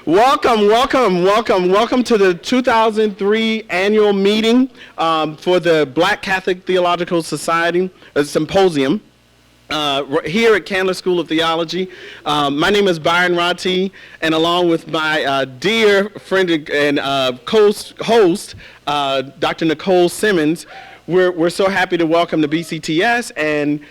Welcome to the 2003 annual meeting for the Black Catholic Theological Society Symposium here at Candler School of Theology. My name is Byron Ratti, and along with my dear friend and co-host, Dr. Nicole Simmons, we're so happy to welcome the BCTS and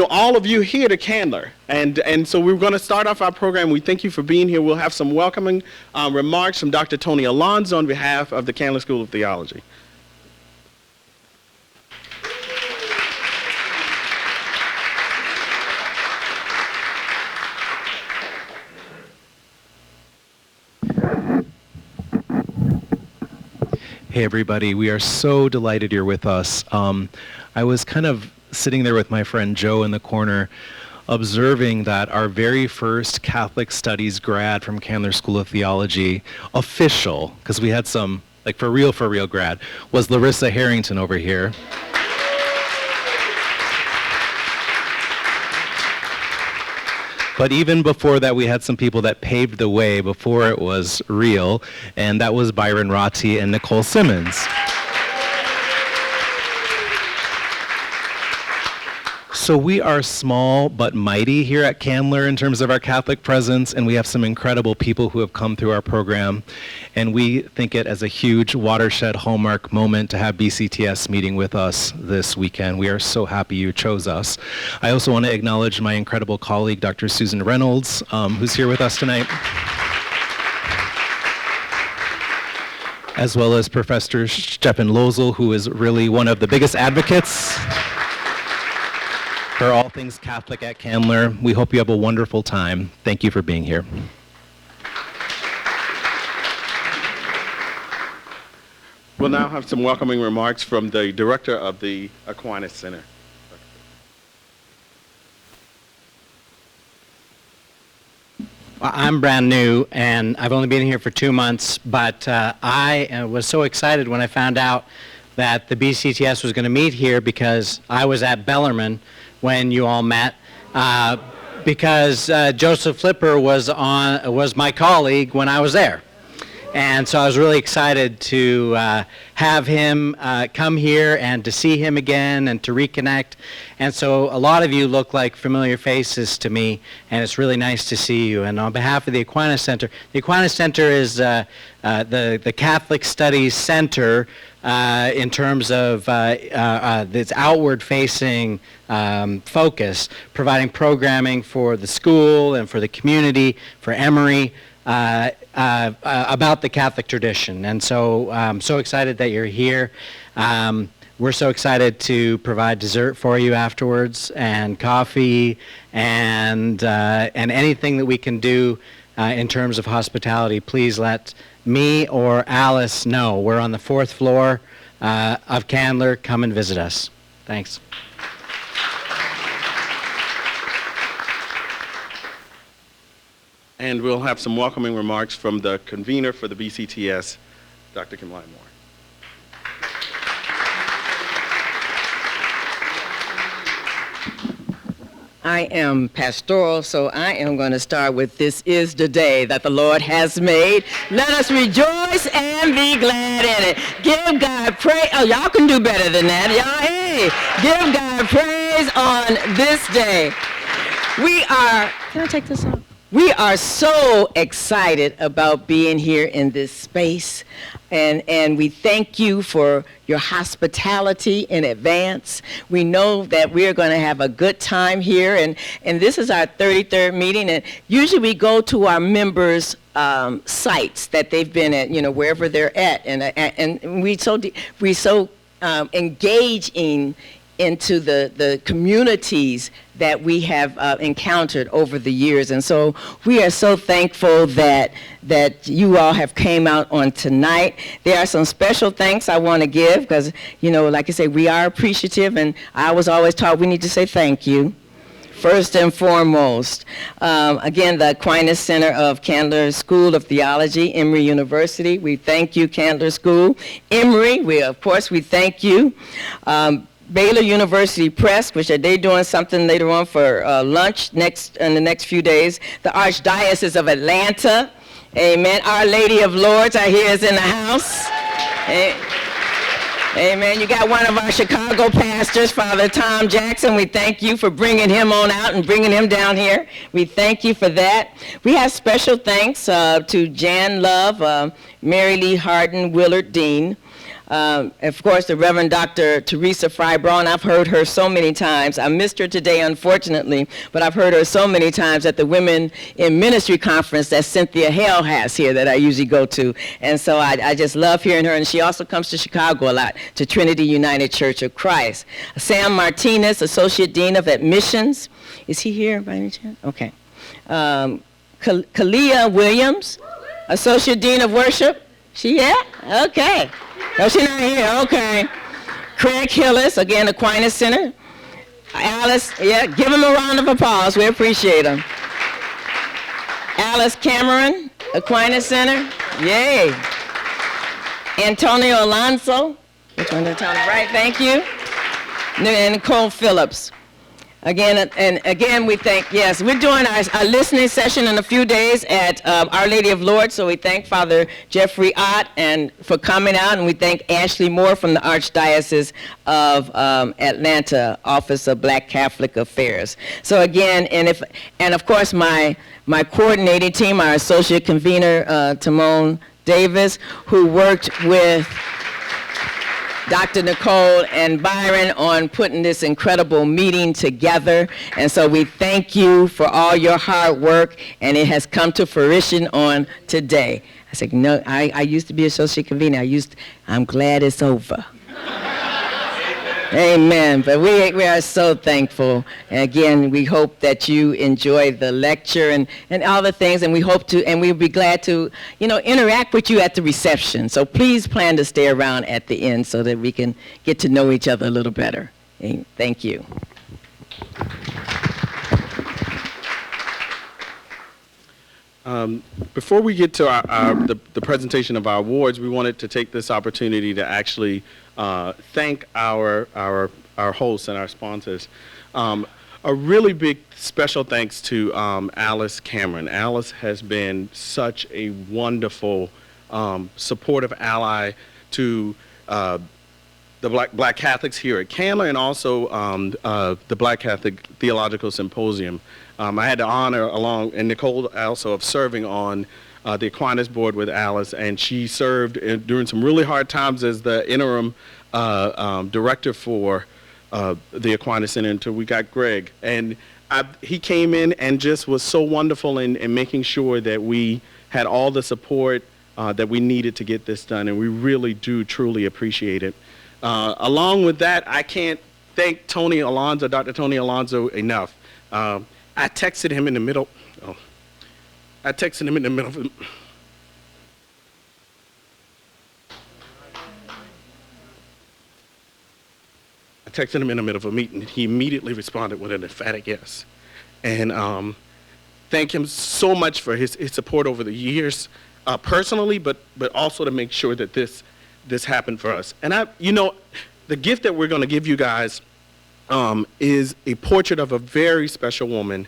all of you here to Candler. And so we're going to start off our program. We thank you for being here. We'll have some welcoming remarks from Dr. Tony Alonso on behalf of the Candler School of Theology. Hey everybody, we are so delighted you're with us. I was kind of sitting there with my friend Joe in the corner, observing that our very first Catholic Studies grad from Candler School of Theology, official, because we had some, like for real grad, was Larissa Harrington over here. But even before that, we had some people that paved the way before it was real, and that was Byron Ratti and Nicole Simmons. So we are small but mighty here at Candler in terms of our Catholic presence, and we have some incredible people who have come through our program, and we think it as a huge watershed hallmark moment to have BCTS meeting with us this weekend. We are so happy you chose us. I also want to acknowledge my incredible colleague, Dr. Susan Reynolds, who's here with us tonight, as well as Professor Stefan Lozel, who is really one of the biggest advocates for all things Catholic at Candler. We hope you have a wonderful time. Thank you for being here. We'll now have some welcoming remarks from the director of the Aquinas Center. Well, I'm brand new, and I've only been here for 2 months, but I was so excited when I found out that the BCTS was going to meet here, because I was at Bellarmine when you all met, because Joseph Flipper was my colleague when I was there. And so I was really excited to have him come here and to see him again and to reconnect. And so a lot of you look like familiar faces to me, and it's really nice to see you. And on behalf of the Aquinas Center is the Catholic Studies Center in terms of its outward-facing focus, providing programming for the school and for the community, for Emory, about the Catholic tradition. And so I'm so excited that you're here. We're so excited to provide dessert for you afterwards, and coffee, and anything that we can do in terms of hospitality. Please let me or Alice know. We're on the 4th floor of Candler. Come and visit us. Thanks. And we'll have some welcoming remarks from the convener for the BCTS, Dr. Kim Moore. I am pastoral, so I am going to start with, this is the day that the Lord has made. Let us rejoice and be glad in it. Give God praise. Oh, y'all can do better than that. Y'all, hey, give God praise on this day. Can I take this off? We are so excited about being here in this space, and we thank you for your hospitality in advance. We know that we're going to have a good time here, and this is our 33rd meeting, and usually we go to our members' sites that they've been at, wherever they're at, and we so engage into the communities that we have encountered over the years. And so we are so thankful that you all have came out on tonight. There are some special thanks I want to give, because, like I say, we are appreciative, and I was always taught we need to say thank you first and foremost. Again, the Aquinas Center of Candler School of Theology, Emory University. We thank you, Candler School. Emory, we thank you. Baylor University Press, which are they doing something later on for lunch in the next few days. The Archdiocese of Atlanta, Amen. Our Lady of Lords, I hear, is in the house. Amen. You got one of our Chicago pastors, Father Tom Jackson. We thank you for bringing him on out and bringing him down here. We thank you for that. We have special thanks to Jan Love, Mary Lee Harden, Willard Dean. Of course, the Reverend Dr. Teresa Fry Braun. I've heard her so many times. I missed her today, unfortunately, but I've heard her so many times at the Women in Ministry conference that Cynthia Hale has here that I usually go to. And so I just love hearing her. And she also comes to Chicago a lot, to Trinity United Church of Christ. Sam Martinez, Associate Dean of Admissions. Is he here by any chance? Okay. Kalia Williams, Associate Dean of Worship. She here? Okay. No, she's not here. Okay. Craig Hillis, again, Aquinas Center. Alice, yeah, give him a round of applause. We appreciate him. Alice Cameron, Aquinas Center. Yay. Antonio Alonso. Which one did I tell him? Right, thank you. And Nicole Phillips. Again, and again, we thank, yes, we're doing our listening session in a few days at Our Lady of Lourdes, so we thank Father Jeffrey Ott and for coming out, and we thank Ashley Moore from the Archdiocese of Atlanta, Office of Black Catholic Affairs. So again, and of course, my coordinating team, our associate convener, Timon Davis, who worked with Dr. Nicole and Byron on putting this incredible meeting together. And so we thank you for all your hard work, and it has come to fruition on today. I said, no, I used to be associate convener. I'm glad it's over. Amen. But we are so thankful. And again, we hope that you enjoy the lecture and all the things, and we hope to, and we'll be glad to, interact with you at the reception. So please plan to stay around at the end so that we can get to know each other a little better. Thank you. Before we get to the presentation of our awards, we wanted to take this opportunity to actually thank our hosts and our sponsors. A really big special thanks to Alice Cameron. Alice has been such a wonderful supportive ally to the Black Catholics here at Candler, and also the Black Catholic Theological Symposium. I had the honor, and Nicole also, of serving on the Aquinas board with Alice, and she served during some really hard times as the interim director for the Aquinas Center until we got Greg. And he came in and just was so wonderful in making sure that we had all the support that we needed to get this done, and we really do truly appreciate it. Along with that, I can't thank Dr. Tony Alonso enough. I texted him in the middle. I texted him in the middle of a meeting. He immediately responded with an emphatic yes. And thank him so much for his support over the years, personally, but also to make sure that this happened for us. And the gift that we're going to give you guys is a portrait of a very special woman,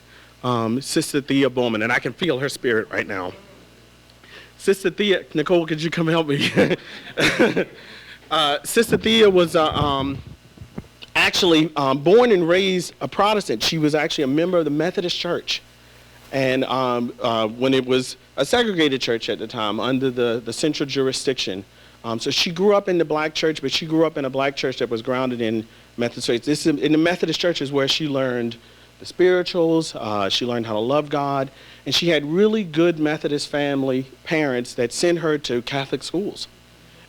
Sister Thea Bowman, and I can feel her spirit right now. Sister Thea, Nicole, could you come help me? Sister Thea was actually born and raised a Protestant. She was actually a member of the Methodist Church, and when it was a segregated church at the time under the central jurisdiction. So she grew up in the black church, but she grew up in a black church that was grounded in Methodist faith. This in the Methodist church is where she learned the spirituals, she learned how to love God, and she had really good Methodist parents that sent her to Catholic schools.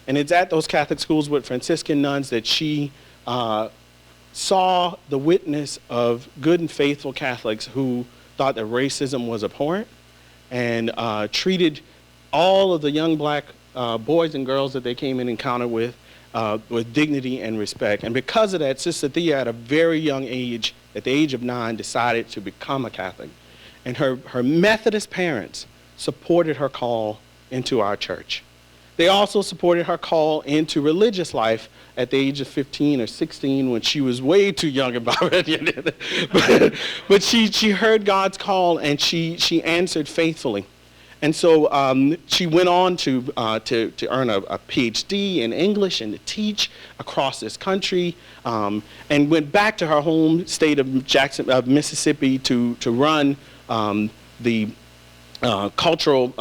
And it's at those Catholic schools with Franciscan nuns that she saw the witness of good and faithful Catholics who thought that racism was abhorrent and treated all of the young black boys and girls that they came in encounter with dignity and respect. And because of that, Sister Thea at a very young age, at the age of 9, decided to become a Catholic. And her Methodist parents supported her call into our church. They also supported her call into religious life at the age of 15 or 16 when she was way too young about it. but she heard God's call and she answered faithfully. And so she went on to earn a PhD in English and to teach across this country, and went back to her home state of Mississippi to run the cultural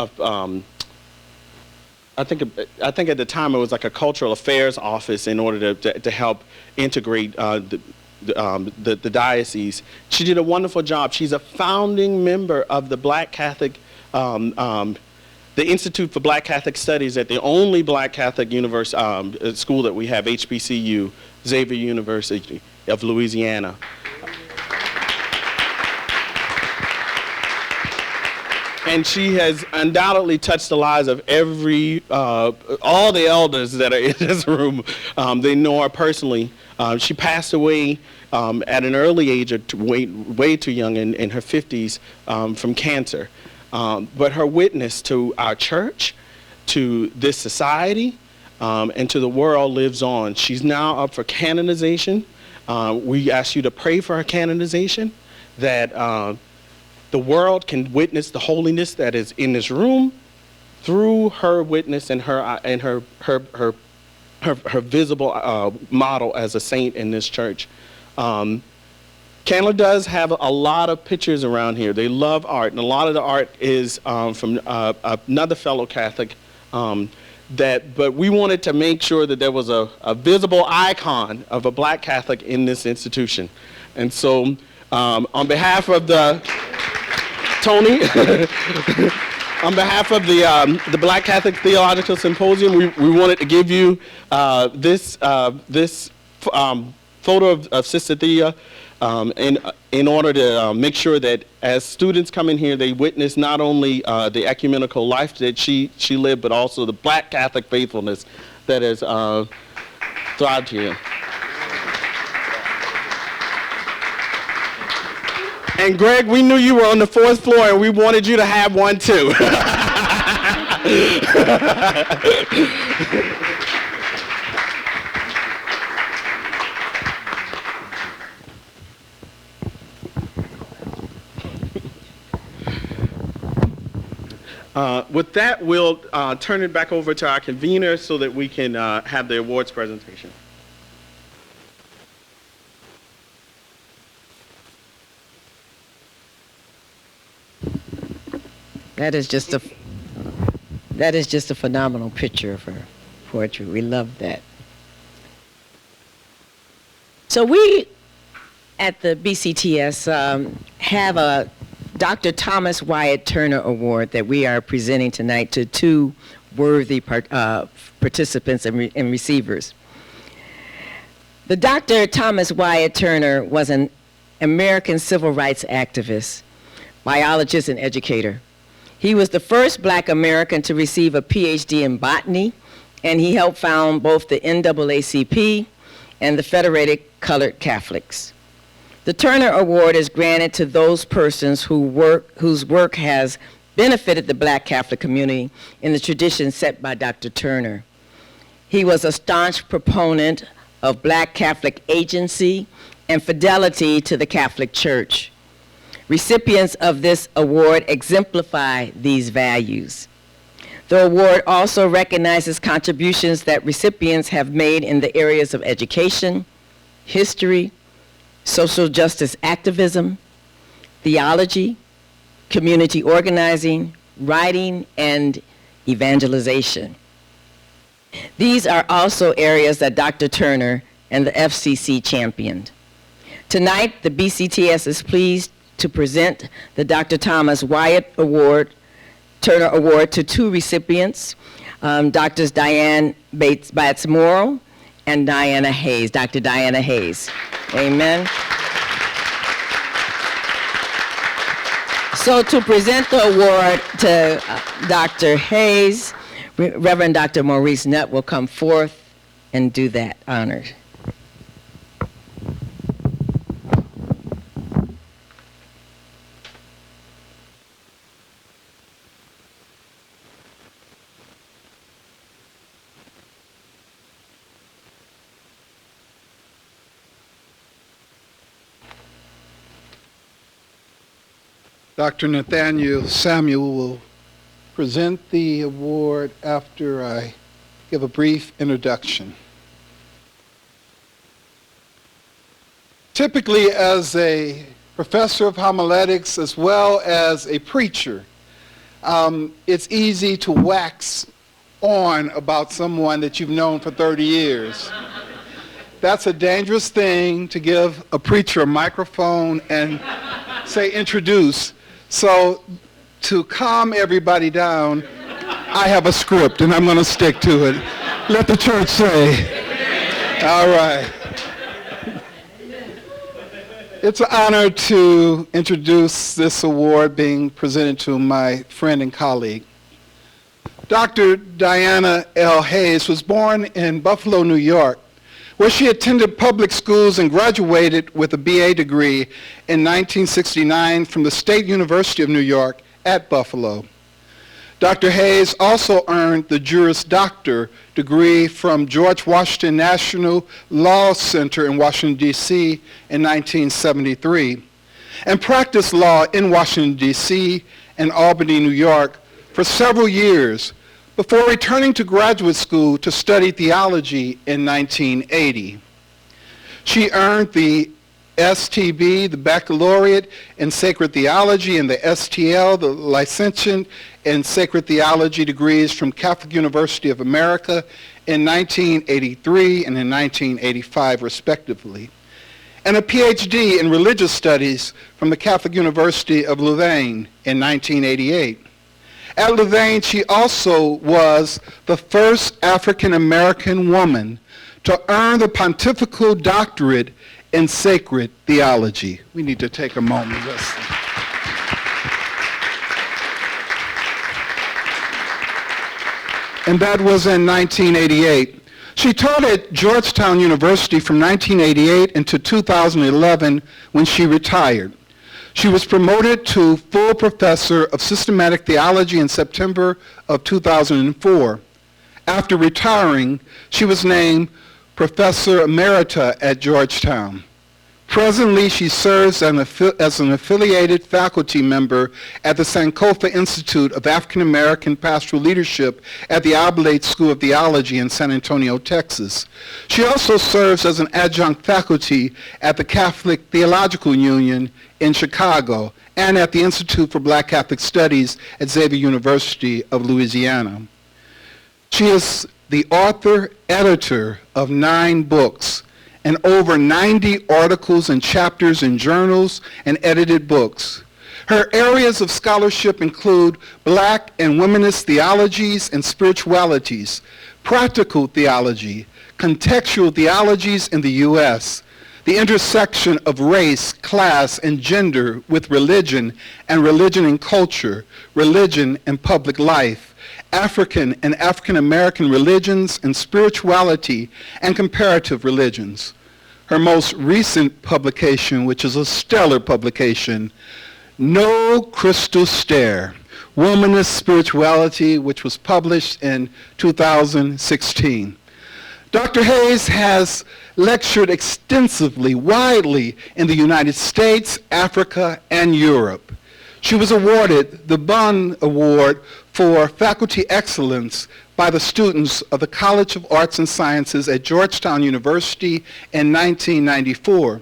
I think at the time it was like a cultural affairs office in order to help integrate the diocese. She did a wonderful job. She's a founding member of the Black Catholic, the Institute for Black Catholic Studies at the only Black Catholic school that we have, HBCU, Xavier University of Louisiana. And she has undoubtedly touched the lives of all the elders that are in this room. They know her personally. She passed away at an early age, way too young, in her 50s, from cancer. But her witness to our church, to this society, and to the world lives on. She's now up for canonization. We ask you to pray for her canonization, that the world can witness the holiness that is in this room through her witness and her visible model as a saint in this church. Candler does have a lot of pictures around here. They love art, and a lot of the art is from another fellow Catholic. But we wanted to make sure that there was a visible icon of a Black Catholic in this institution. And so on behalf of Tony, on behalf of the Black Catholic Theological Symposium, we wanted to give you this photo of Sister Thea in order to make sure that as students come in here, they witness not only the ecumenical life that she lived, but also the Black Catholic faithfulness that has thrived here. And Greg, we knew you were on the 4th floor, and we wanted you to have one too. With that, we'll turn it back over to our convener so that we can have the awards presentation. That is just a phenomenal picture of her poetry. We love that. So we at the BCTS have a Dr. Thomas Wyatt Turner Award that we are presenting tonight to 2 worthy participants and receivers. The Dr. Thomas Wyatt Turner was an American civil rights activist, biologist, and educator. He was the first Black American to receive a PhD in botany, and he helped found both the NAACP and the Federated Colored Catholics. The Turner Award is granted to those persons whose work has benefited the Black Catholic community in the tradition set by Dr. Turner. He was a staunch proponent of Black Catholic agency and fidelity to the Catholic Church. Recipients of this award exemplify these values. The award also recognizes contributions that recipients have made in the areas of education, history, social justice activism, theology, community organizing, writing, and evangelization. These are also areas that Dr. Turner and the FCC championed. Tonight, the BCTS is pleased to present the Dr. Thomas Wyatt Turner Award to 2 recipients, Drs. Diane Bates-Morrow and Diana Hayes, Dr. Diana Hayes. Amen. So to present the award to Dr. Hayes, Reverend Dr. Maurice Nutt will come forth and do that honor. Dr. Nathaniel Samuel will present the award after I give a brief introduction. Typically, as a professor of homiletics as well as a preacher, it's easy to wax on about someone that you've known for 30 years. That's a dangerous thing to give a preacher a microphone and say introduce. So to calm everybody down, I have a script and I'm going to stick to it. Let the church say. All right. It's an honor to introduce this award being presented to my friend and colleague. Dr. Diana L. Hayes was born in Buffalo, New York, where she attended public schools and graduated with a BA degree in 1969 from the State University of New York at Buffalo. Dr. Hayes also earned the Juris Doctor degree from George Washington National Law Center in Washington, D.C. in 1973, and practiced law in Washington, D.C. and Albany, New York for several years before returning to graduate school to study theology in 1980. She earned the STB, the Baccalaureate in Sacred Theology, and the STL, the Licentiate in Sacred Theology degrees from Catholic University of America in 1983 and in 1985, respectively, and a PhD in Religious Studies from the Catholic University of Louvain in 1988. At Louvain, she also was the first African-American woman to earn the Pontifical Doctorate in Sacred Theology. We need to take a moment. And that was in 1988. She taught at Georgetown University from 1988 until 2011 when she retired. She was promoted to full professor of systematic theology in September of 2004. After retiring, she was named Professor Emerita at Georgetown. Presently, she serves as an affiliated faculty member at the Sankofa Institute of African American Pastoral Leadership at the Oblate School of Theology in San Antonio, Texas. She also serves as an adjunct faculty at the Catholic Theological Union in Chicago and at the Institute for Black Catholic Studies at Xavier University of Louisiana. She is the author, editor of 9 books and over 90 articles and chapters in journals and edited books. Her areas of scholarship include Black and womanist theologies and spiritualities, practical theology, contextual theologies in the U.S., the intersection of race, class, and gender with religion and culture, religion and public life, African and African American religions and spirituality and comparative religions. Her most recent publication, which is a stellar publication, No Crystal Stair, Womanist Spirituality, which was published in 2016. Dr. Hayes has lectured extensively, widely in the United States, Africa, and Europe. She was awarded the Bunn Award for Faculty Excellence by the students of the College of Arts and Sciences at Georgetown University in 1994.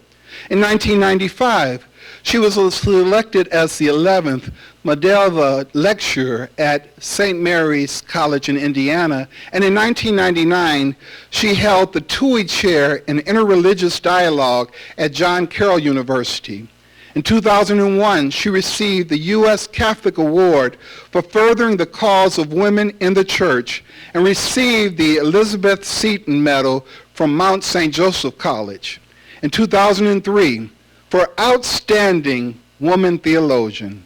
In 1995, she was selected as the 11th Medeva Lecturer at St. Mary's College in Indiana, and in 1999, she held the Toohey Chair in Interreligious Dialogue at John Carroll University. In 2001, she received the U.S. Catholic Award for furthering the cause of women in the church and received the Elizabeth Seton Medal from Mount St. Joseph College. In 2003, for Outstanding Woman Theologian.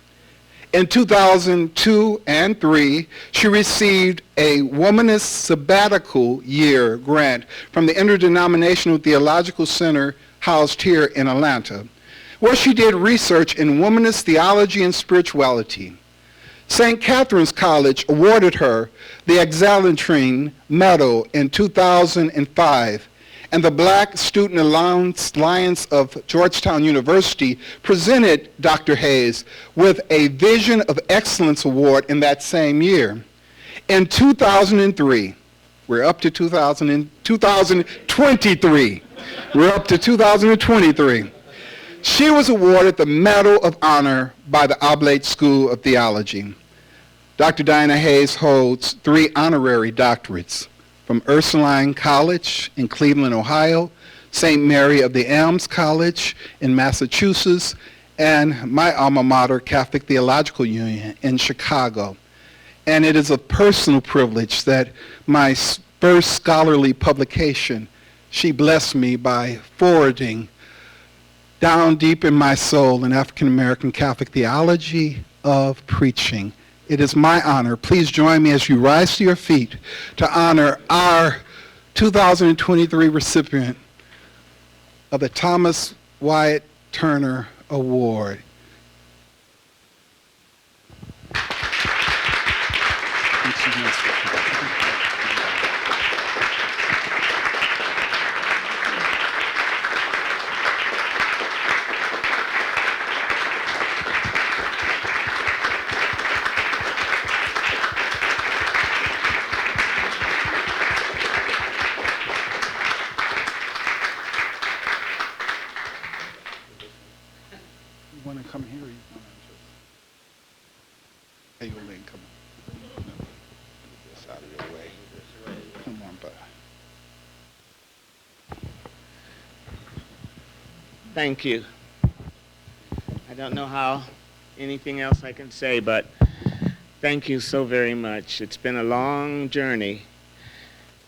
In 2002 and 2003, she received a Womanist Sabbatical Year grant from the Interdenominational Theological Center housed here in Atlanta, where she did research in womanist theology and spirituality. St. Catherine's College awarded her the Exaltrine Medal in 2005, and the Black Student Alliance of Georgetown University presented Dr. Hayes with a Vision of Excellence Award in that same year. In 2003, we're up to 2023. We're up to 2023. She was awarded the Medal of Honor by the Oblate School of Theology. Dr. Diana Hayes holds 3 honorary doctorates from Ursuline College in Cleveland, Ohio, St. Mary of the Elms College in Massachusetts, and my alma mater, Catholic Theological Union in Chicago. And it is a personal privilege that my first scholarly publication, she blessed me by forwarding down deep in my soul in African American Catholic theology of preaching. It is my honor. Please join me as you rise to your feet to honor our 2023 recipient of the Thomas Wyatt Turner Award. You want to come here or you want to just... Hey, Yolene, come on. Get this out of your way. Come on, bud. Thank you. I don't know how anything else I can say, but thank you so very much. It's been a long journey.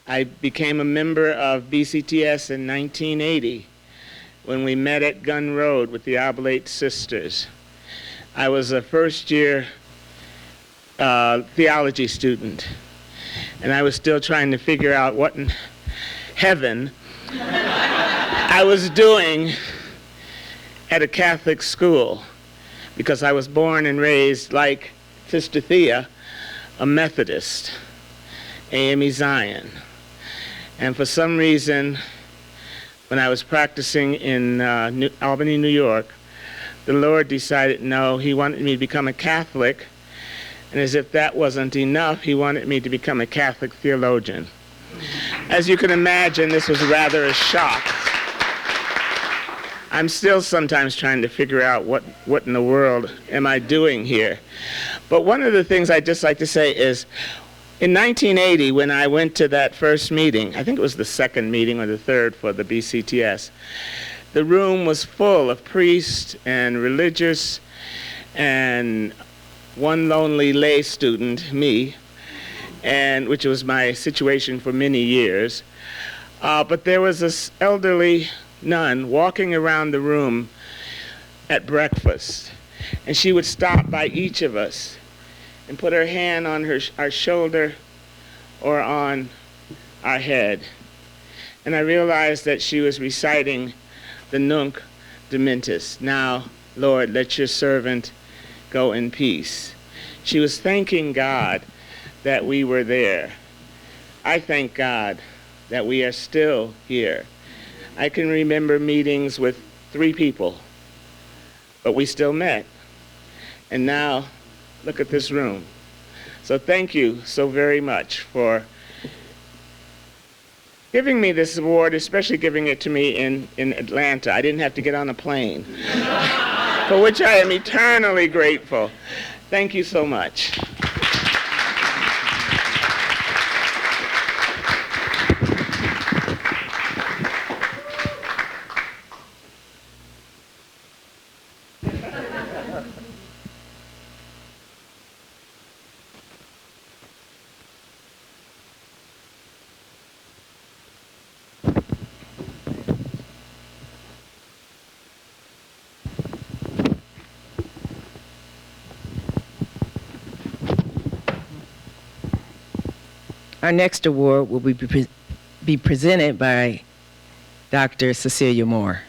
I became a member of BCTS in 1980 when we met at Gun Road with the Oblate Sisters. I was a first-year theology student, and I was still trying to figure out what in heaven I was doing at a Catholic school, because I was born and raised, like Sister Thea, a Methodist, AME Zion. And for some reason, when I was practicing in Albany, New York, the Lord decided, no, he wanted me to become a Catholic, and as if that wasn't enough, he wanted me to become a Catholic theologian. As you can imagine, this was rather a shock. I'm still sometimes trying to figure out what in the world am I doing here. But one of the things I'd just like to say is, in 1980, when I went to that first meeting, I think it was the second meeting or the third for the BCTS, the room was full of priests and religious and one lonely lay student, me, and which was my situation for many years. But there was this elderly nun walking around the room at breakfast, and she would stop by each of us and put her hand on our shoulder or on our head. And I realized that she was reciting the Nunc Dimittis. Now, Lord, let your servant go in peace. She was thanking God that we were there. I thank God that we are still here. I can remember meetings with 3 people, but we still met. And now, look at this room. So thank you so very much for giving me this award, especially giving it to me in Atlanta. I didn't have to get on a plane, for which I am eternally grateful. Thank you so much. Our next award will be presented by Dr. Cecilia Moore.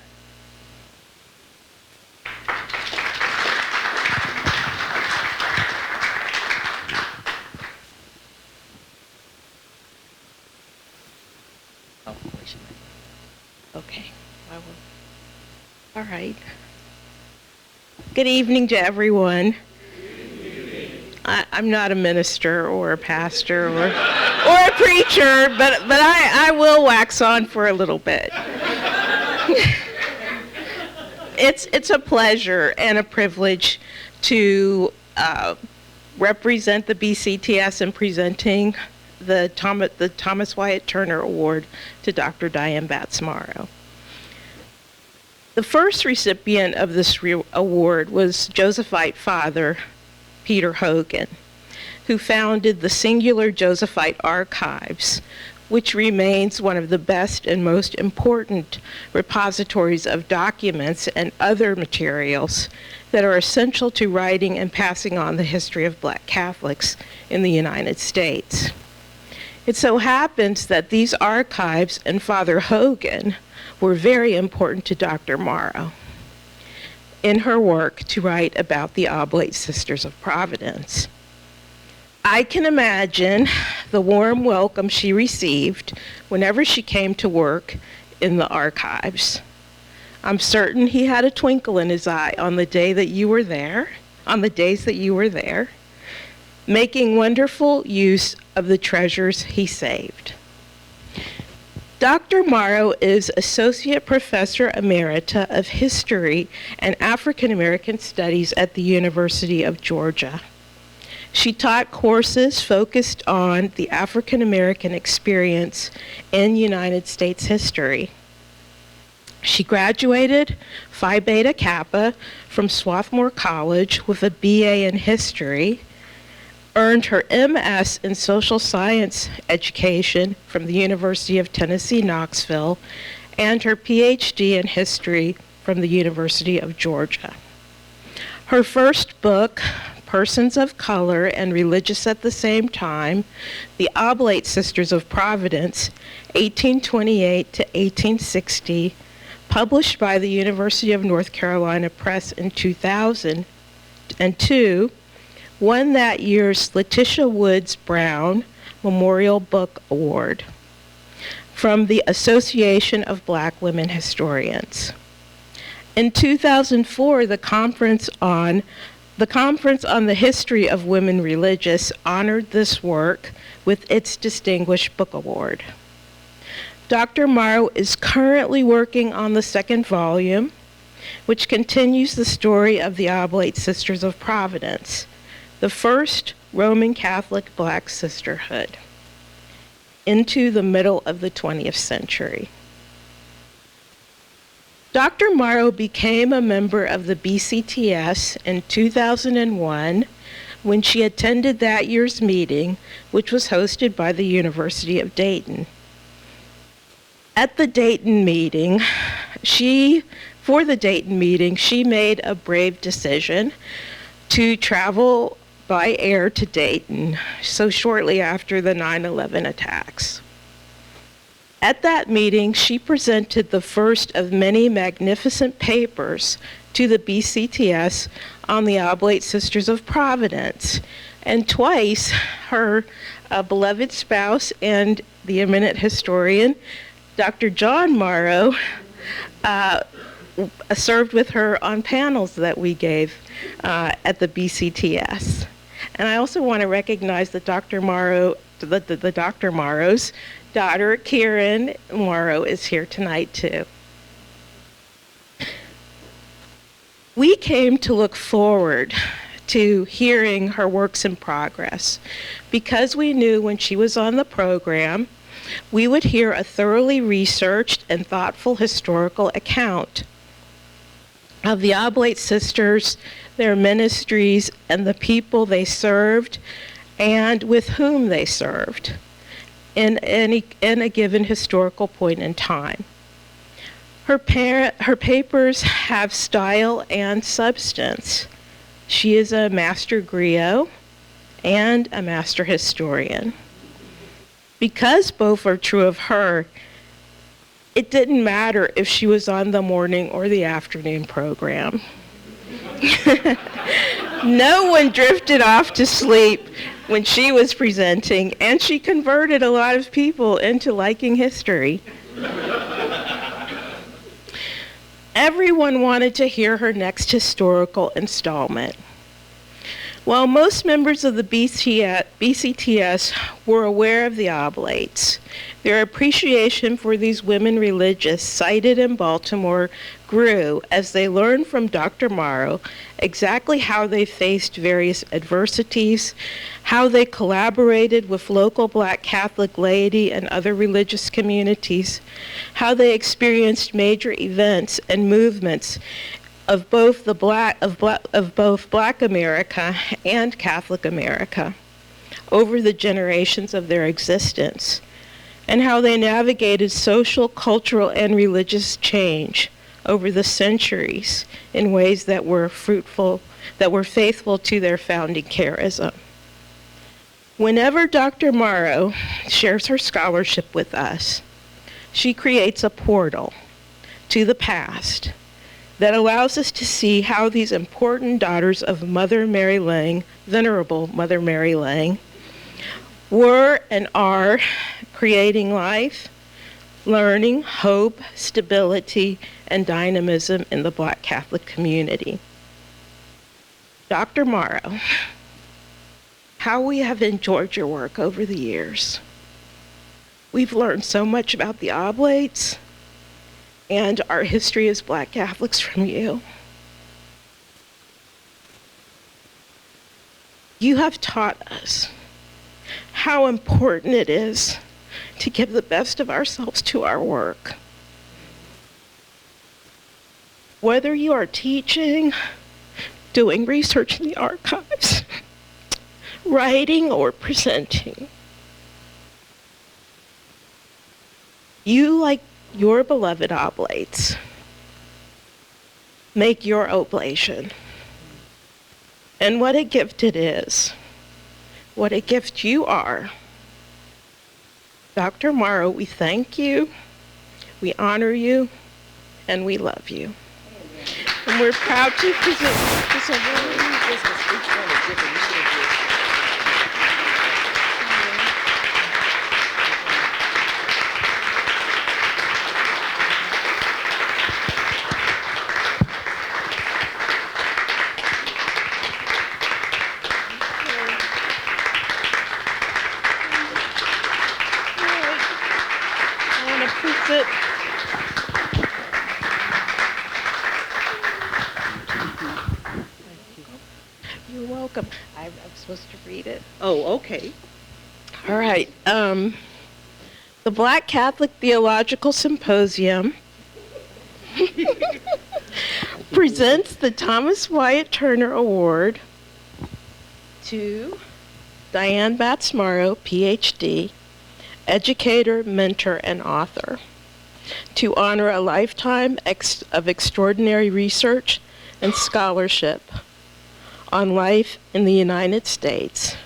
right. Good evening to everyone. I'm not a minister or a pastor or a preacher, but I will wax on for a little bit. It's a pleasure and a privilege to represent the BCTS in presenting the Thomas Wyatt Turner Award to Dr. Diane Batts-Morrow. The first recipient of this award was Josephite father Peter Hogan, who founded the Singular Josephite Archives, which remains one of the best and most important repositories of documents and other materials that are essential to writing and passing on the history of Black Catholics in the United States. It so happens that these archives and Father Hogan were very important to Dr. Morrow in her work to write about the Oblate Sisters of Providence. I can imagine the warm welcome she received whenever she came to work in the archives. I'm certain he had a twinkle in his eye on the day that you were there, on the days that you were there, making wonderful use of the treasures he saved. Dr. Morrow is Associate Professor Emerita of History and African American Studies at the University of Georgia. She taught courses focused on the African American experience in United States history. She graduated Phi Beta Kappa from Swarthmore College with a BA in history, earned her MS in social science education from the University of Tennessee, Knoxville, and her PhD in history from the University of Georgia. Her first book, Persons of Color and Religious at the Same Time, The Oblate Sisters of Providence, 1828 to 1860, published by the University of North Carolina Press in 2002, won that year's Letitia Woods Brown Memorial Book Award from the Association of Black Women Historians. In 2004, the Conference on the History of Women Religious honored this work with its Distinguished Book Award. Dr. Morrow is currently working on the second volume, which continues the story of the Oblate Sisters of Providence, the first Roman Catholic Black sisterhood, into the middle of the 20th century. Dr. Morrow became a member of the BCTS in 2001 when she attended that year's meeting, which was hosted by the University of Dayton. At the Dayton meeting, she made a brave decision to travel by air to Dayton, so shortly after the 9/11 attacks. At that meeting, she presented the first of many magnificent papers to the BCTS on the Oblate Sisters of Providence, and twice her beloved spouse and the eminent historian, Dr. John Morrow, served with her on panels that we gave at the BCTS. And I also want to recognize that Dr. Morrow, the Dr. Morrow's daughter, Kieran Morrow, is here tonight too. We came to look forward to hearing her works in progress because we knew when she was on the program, we would hear a thoroughly researched and thoughtful historical account of the Oblate Sisters, their ministries, and the people they served and with whom they served in a given historical point in time. Her papers have style and substance. She is a master griot and a master historian. Because both are true of her, it didn't matter if she was on the morning or the afternoon program. No one drifted off to sleep when she was presenting, and she converted a lot of people into liking history. Everyone wanted to hear her next historical installment. While most members of the BCTS were aware of the oblates, their appreciation for these women religious cited in Baltimore grew as they learned from Dr. Morrow exactly how they faced various adversities, how they collaborated with local Black Catholic laity and other religious communities, how they experienced major events and movements of both Black America and Catholic America over the generations of their existence, and how they navigated social, cultural, and religious change over the centuries in ways that were fruitful, that were faithful to their founding charism. Whenever Dr. Morrow shares her scholarship with us, she creates a portal to the past that allows us to see how these important daughters of Mother Mary Lang, Venerable Mother Mary Lang, were and are creating life, learning, hope, stability, and dynamism in the Black Catholic community. Dr. Morrow, how we have enjoyed your work over the years. We've learned so much about the Oblates and our history as Black Catholics from you. You have taught us how important it is to give the best of ourselves to our work. Whether you are teaching, doing research in the archives, writing, or presenting, you, like your beloved oblates, make your oblation. And what a gift it is. What a gift you are. Dr. Morrow, we thank you, we honor you, and we love you. And we're proud to present this award. You're welcome. I'm supposed to read it. Oh, okay. All right. The Black Catholic Theological Symposium presents the Thomas Wyatt Turner Award to Diane Batts Morrow, PhD, educator, mentor, and author, to honor a lifetime of extraordinary research and scholarship on life in the United States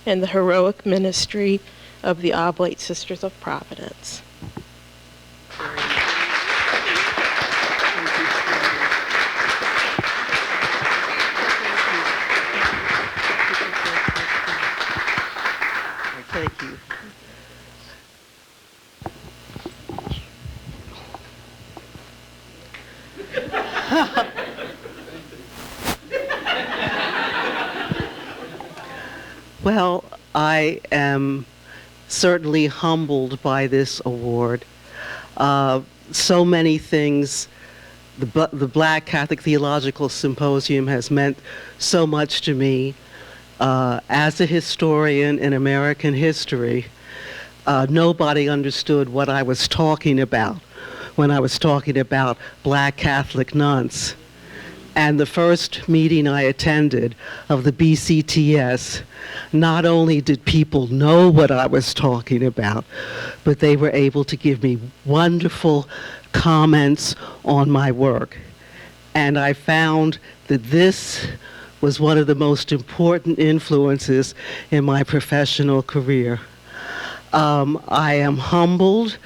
and the heroic ministry of the Oblate Sisters of Providence. Thank you. Well, I am certainly humbled by this award. So many things. The Black Catholic Theological Symposium has meant so much to me. As a historian in American history, nobody understood what I was talking about when I was talking about Black Catholic nuns. And the first meeting I attended of the BCTS, not only did people know what I was talking about, but they were able to give me wonderful comments on my work. And I found that this was one of the most important influences in my professional career. I am humbled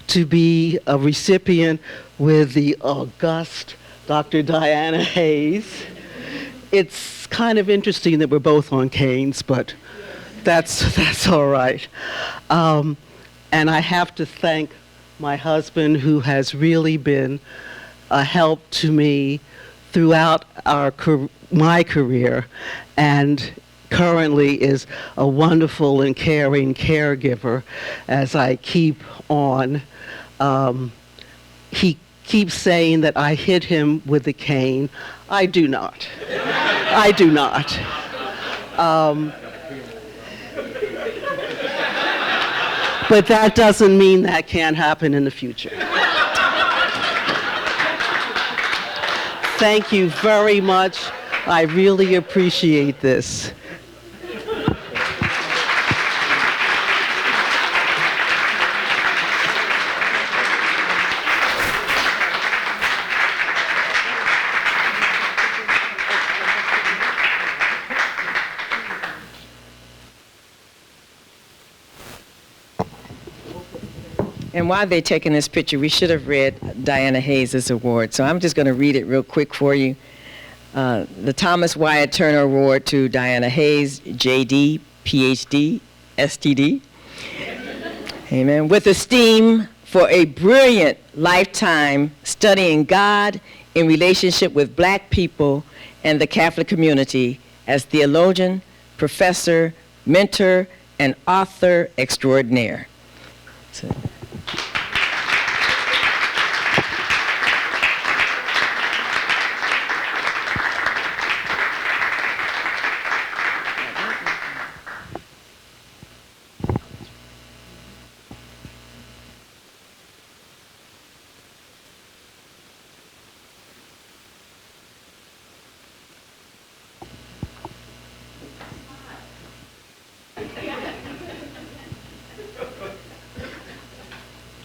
to be a recipient with the august Dr. Diana Hayes. It's kind of interesting that we're both on canes, but that's all right. And I have to thank my husband, who has really been a help to me throughout my career, and currently is a wonderful and caring caregiver as I keep on. He keeps saying that I hit him with a cane. I do not. I do not. But that doesn't mean that can't happen in the future. Thank you very much. I really appreciate this. And while they're taking this picture, we should have read Diana Hayes' award. So I'm just going to read it real quick for you. The Thomas Wyatt Turner Award to Diana Hayes, JD, PhD, STD. Amen. With esteem for a brilliant lifetime studying God in relationship with Black people and the Catholic community as theologian, professor, mentor, and author extraordinaire. So,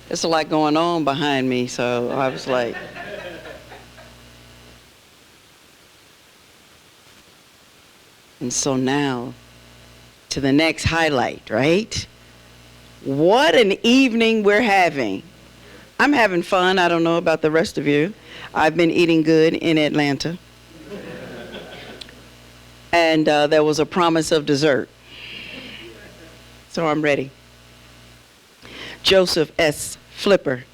There's a lot going on behind me, so I was like, and so now to the next highlight, right? What an evening we're having. I'm having fun. I don't know about the rest of you. I've been eating good in Atlanta. And there was a promise of dessert. So I'm ready. Joseph S. Flipper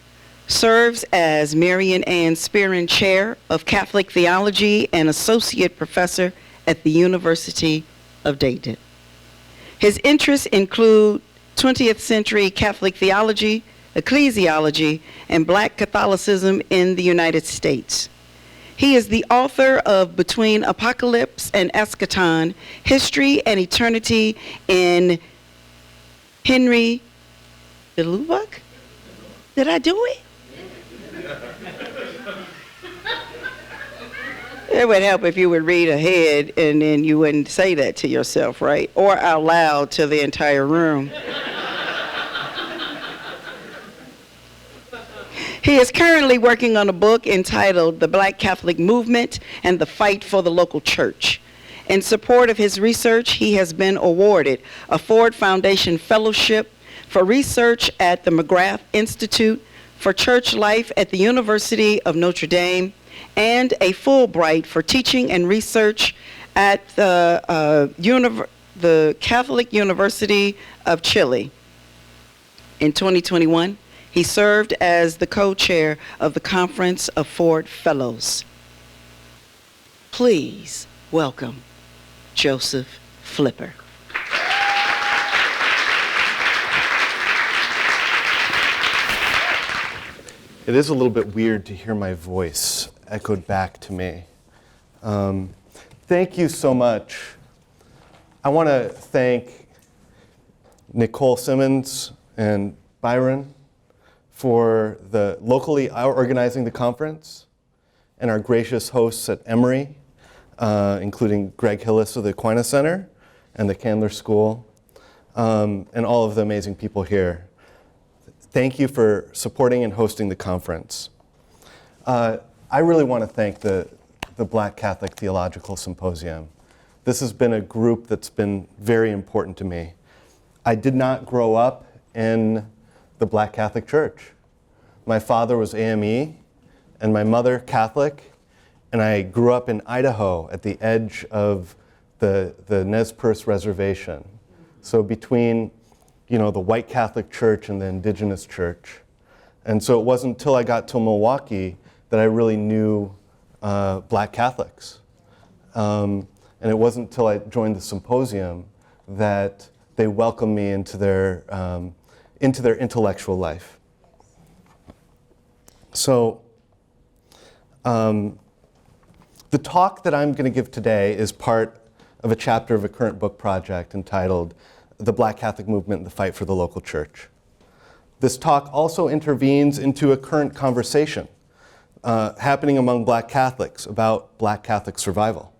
serves as Marian Ann Spearin Chair of Catholic Theology and Associate Professor at the University of Dayton. His interests include 20th century Catholic theology, ecclesiology, and Black Catholicism in the United States. He is the author of Between Apocalypse and Eschaton, History and Eternity in Henry de Lubac? Did I do it? It would help if you would read ahead and then you wouldn't say that to yourself, right? Or out loud to the entire room. He is currently working on a book entitled The Black Catholic Movement and the Fight for the Local Church. In support of his research, he has been awarded a Ford Foundation Fellowship for research at the McGrath Institute for Church Life at the University of Notre Dame, and a Fulbright for teaching and research at the Catholic University of Chile. In 2021, he served as the co-chair of the Conference of Ford Fellows. Please welcome Joseph Flipper. It is a little bit weird to hear my voice echoed back to me. Thank you so much. I want to thank Nicole Simmons and Byron for locally organizing the conference, and our gracious hosts at Emory, including Greg Hillis of the Aquinas Center and the Candler School, and all of the amazing people here. Thank you for supporting and hosting the conference. I really want to thank the Black Catholic Theological Symposium. This has been a group that's been very important to me. I did not grow up in the Black Catholic Church. My father was AME and my mother Catholic, and I grew up in Idaho at the edge of the Nez Perce Reservation. So between the white Catholic Church and the indigenous church. And so it wasn't until I got to Milwaukee that I really knew black Catholics. And it wasn't until I joined the Symposium that they welcomed me into their intellectual life. So the talk that I'm going to give today is part of a chapter of a current book project entitled The Black Catholic Movement and the Fight for the Local Church. This talk also intervenes into a current conversation happening among black Catholics about black Catholic survival.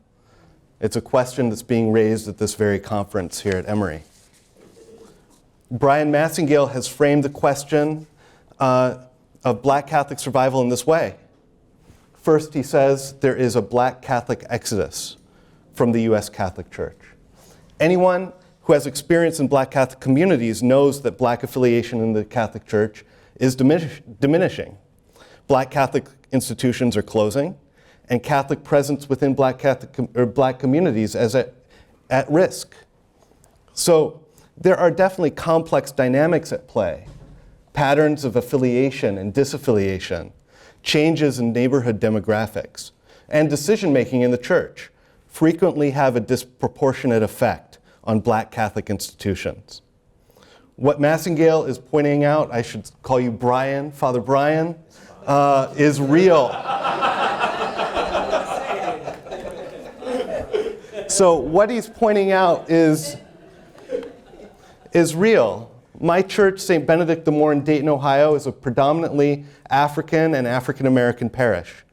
It's a question that's being raised at this very conference here at Emory. Brian Massingale has framed the question of black Catholic survival in this way. First, he says there is a black Catholic exodus from the U.S. Catholic Church. Anyone who has experience in black Catholic communities knows that black affiliation in the Catholic Church is diminishing. Black Catholic institutions are closing, and Catholic presence within black communities is at risk. So there are definitely complex dynamics at play, patterns of affiliation and disaffiliation, changes in neighborhood demographics, and decision-making in the church frequently have a disproportionate effect on black Catholic institutions. What Massingale is pointing out, I should call you Brian, Father Brian, is real. So what he's pointing out is real. My church, St. Benedict the Moor in Dayton, Ohio, is a predominantly African and African-American parish.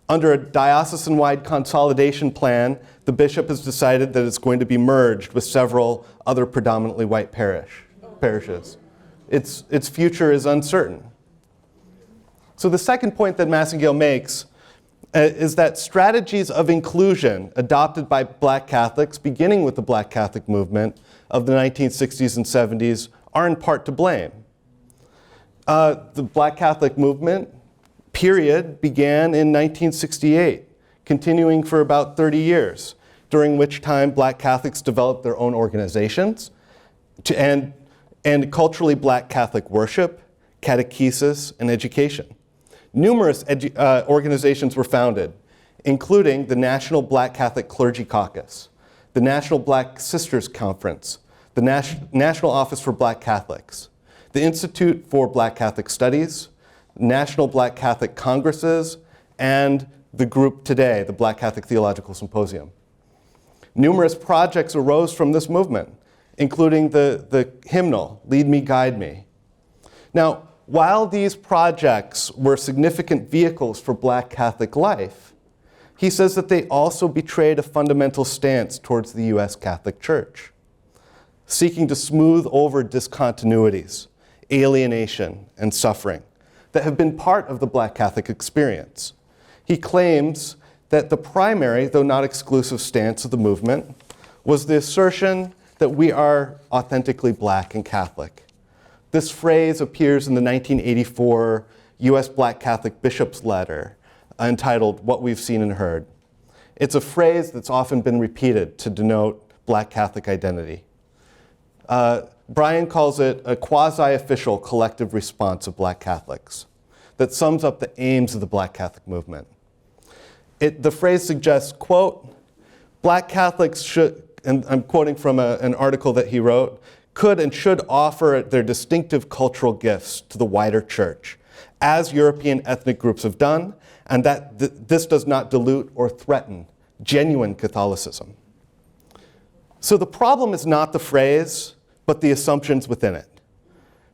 Under a diocesan-wide consolidation plan, the bishop has decided that it's going to be merged with several other predominantly white parishes. Its future is uncertain. So the second point that Massingale makes is that strategies of inclusion adopted by black Catholics, beginning with the Black Catholic movement of the 1960s and 70s, are in part to blame. The Black Catholic movement, period, began in 1968, continuing for about 30 years, during which time black Catholics developed their own organizations and culturally black Catholic worship, catechesis, and education. Numerous organizations were founded, including the National Black Catholic Clergy Caucus, the National Black Sisters Conference, the National Office for Black Catholics, the Institute for Black Catholic Studies, National Black Catholic Congresses, and the group today, the Black Catholic Theological Symposium. Numerous projects arose from this movement, including the hymnal, Lead Me, Guide Me. Now, while these projects were significant vehicles for black Catholic life, he says that they also betrayed a fundamental stance towards the U.S. Catholic Church, seeking to smooth over discontinuities, alienation, and suffering that have been part of the black Catholic experience. He claims that the primary, though not exclusive, stance of the movement was the assertion that we are authentically black and Catholic. This phrase appears in the 1984 U.S. Black Catholic Bishop's Letter entitled What We've Seen and Heard. It's a phrase that's often been repeated to denote black Catholic identity. Brian calls it a quasi-official collective response of black Catholics that sums up the aims of the black Catholic movement. The phrase suggests, quote, black Catholics should, and I'm quoting from an article that he wrote, could and should offer their distinctive cultural gifts to the wider church, as European ethnic groups have done, and that this does not dilute or threaten genuine Catholicism. So the problem is not the phrase, but the assumptions within it.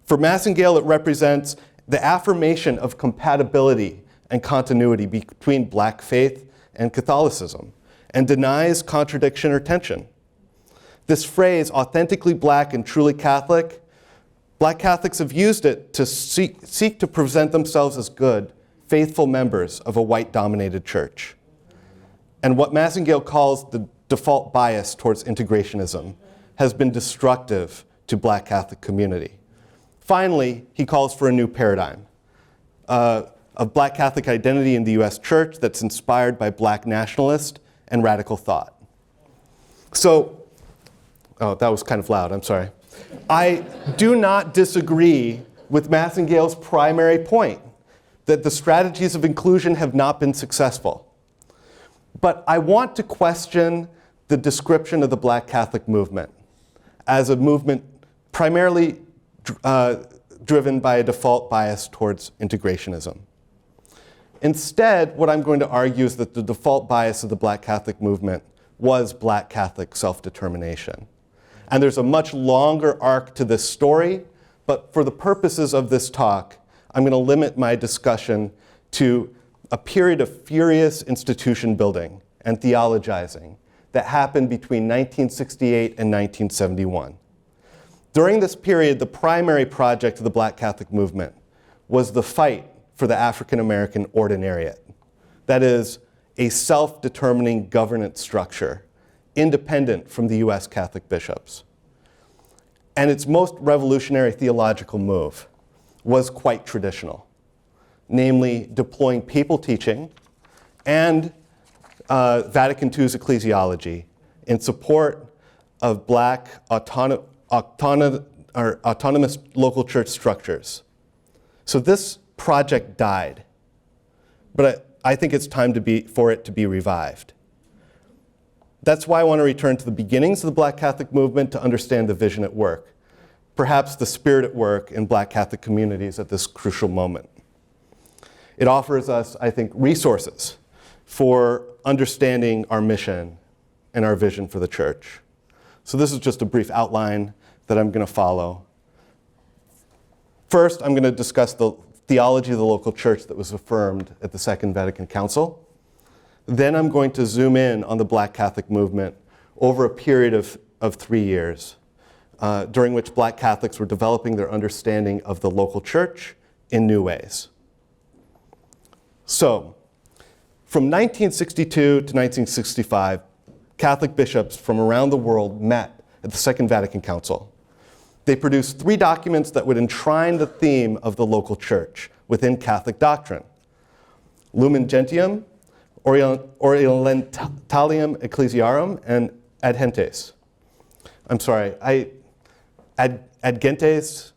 For Massingale, it represents the affirmation of compatibility and continuity between black faith and Catholicism, and denies contradiction or tension. This phrase, authentically black and truly Catholic, black Catholics have used it to seek to present themselves as good, faithful members of a white-dominated church. And what Massingale calls the default bias towards integrationism has been destructive to black Catholic community. Finally, he calls for a new paradigm of black Catholic identity in the U.S. church that's inspired by black nationalist and radical thought. So, oh, that was kind of loud, I'm sorry. I do not disagree with Massingale's primary point. that the strategies of inclusion have not been successful. But I want to question the description of the Black Catholic movement as a movement primarily driven by a default bias towards integrationism. Instead, what I'm going to argue is that the default bias of the Black Catholic movement was Black Catholic self-determination. And there's a much longer arc to this story, but for the purposes of this talk, I'm going to limit my discussion to a period of furious institution building and theologizing that happened between 1968 and 1971. During this period, the primary project of the Black Catholic movement was the fight for the African American ordinariate. That is, a self-determining governance structure, independent from the US Catholic bishops. And its most revolutionary theological move was quite traditional, namely deploying papal teaching and Vatican II's ecclesiology in support of Black autonomous local church structures. So this project died, but I think it's time for it to be revived. That's why I want to return to the beginnings of the Black Catholic movement to understand the vision at work, perhaps the spirit at work in Black Catholic communities at this crucial moment. It offers us, I think, resources for understanding our mission and our vision for the church. So this is just a brief outline that I'm going to follow. First, I'm going to discuss the theology of the local church that was affirmed at the Second Vatican Council. Then I'm going to zoom in on the Black Catholic movement over a period of 3 years, during which Black Catholics were developing their understanding of the local church in new ways. So, from 1962 to 1965, Catholic bishops from around the world met at the Second Vatican Council. They produced 3 documents that would enshrine the theme of the local church within Catholic doctrine: Lumen Gentium, Orientalium Ecclesiarum, and Ad Gentes. I'm sorry, Ad Gentes.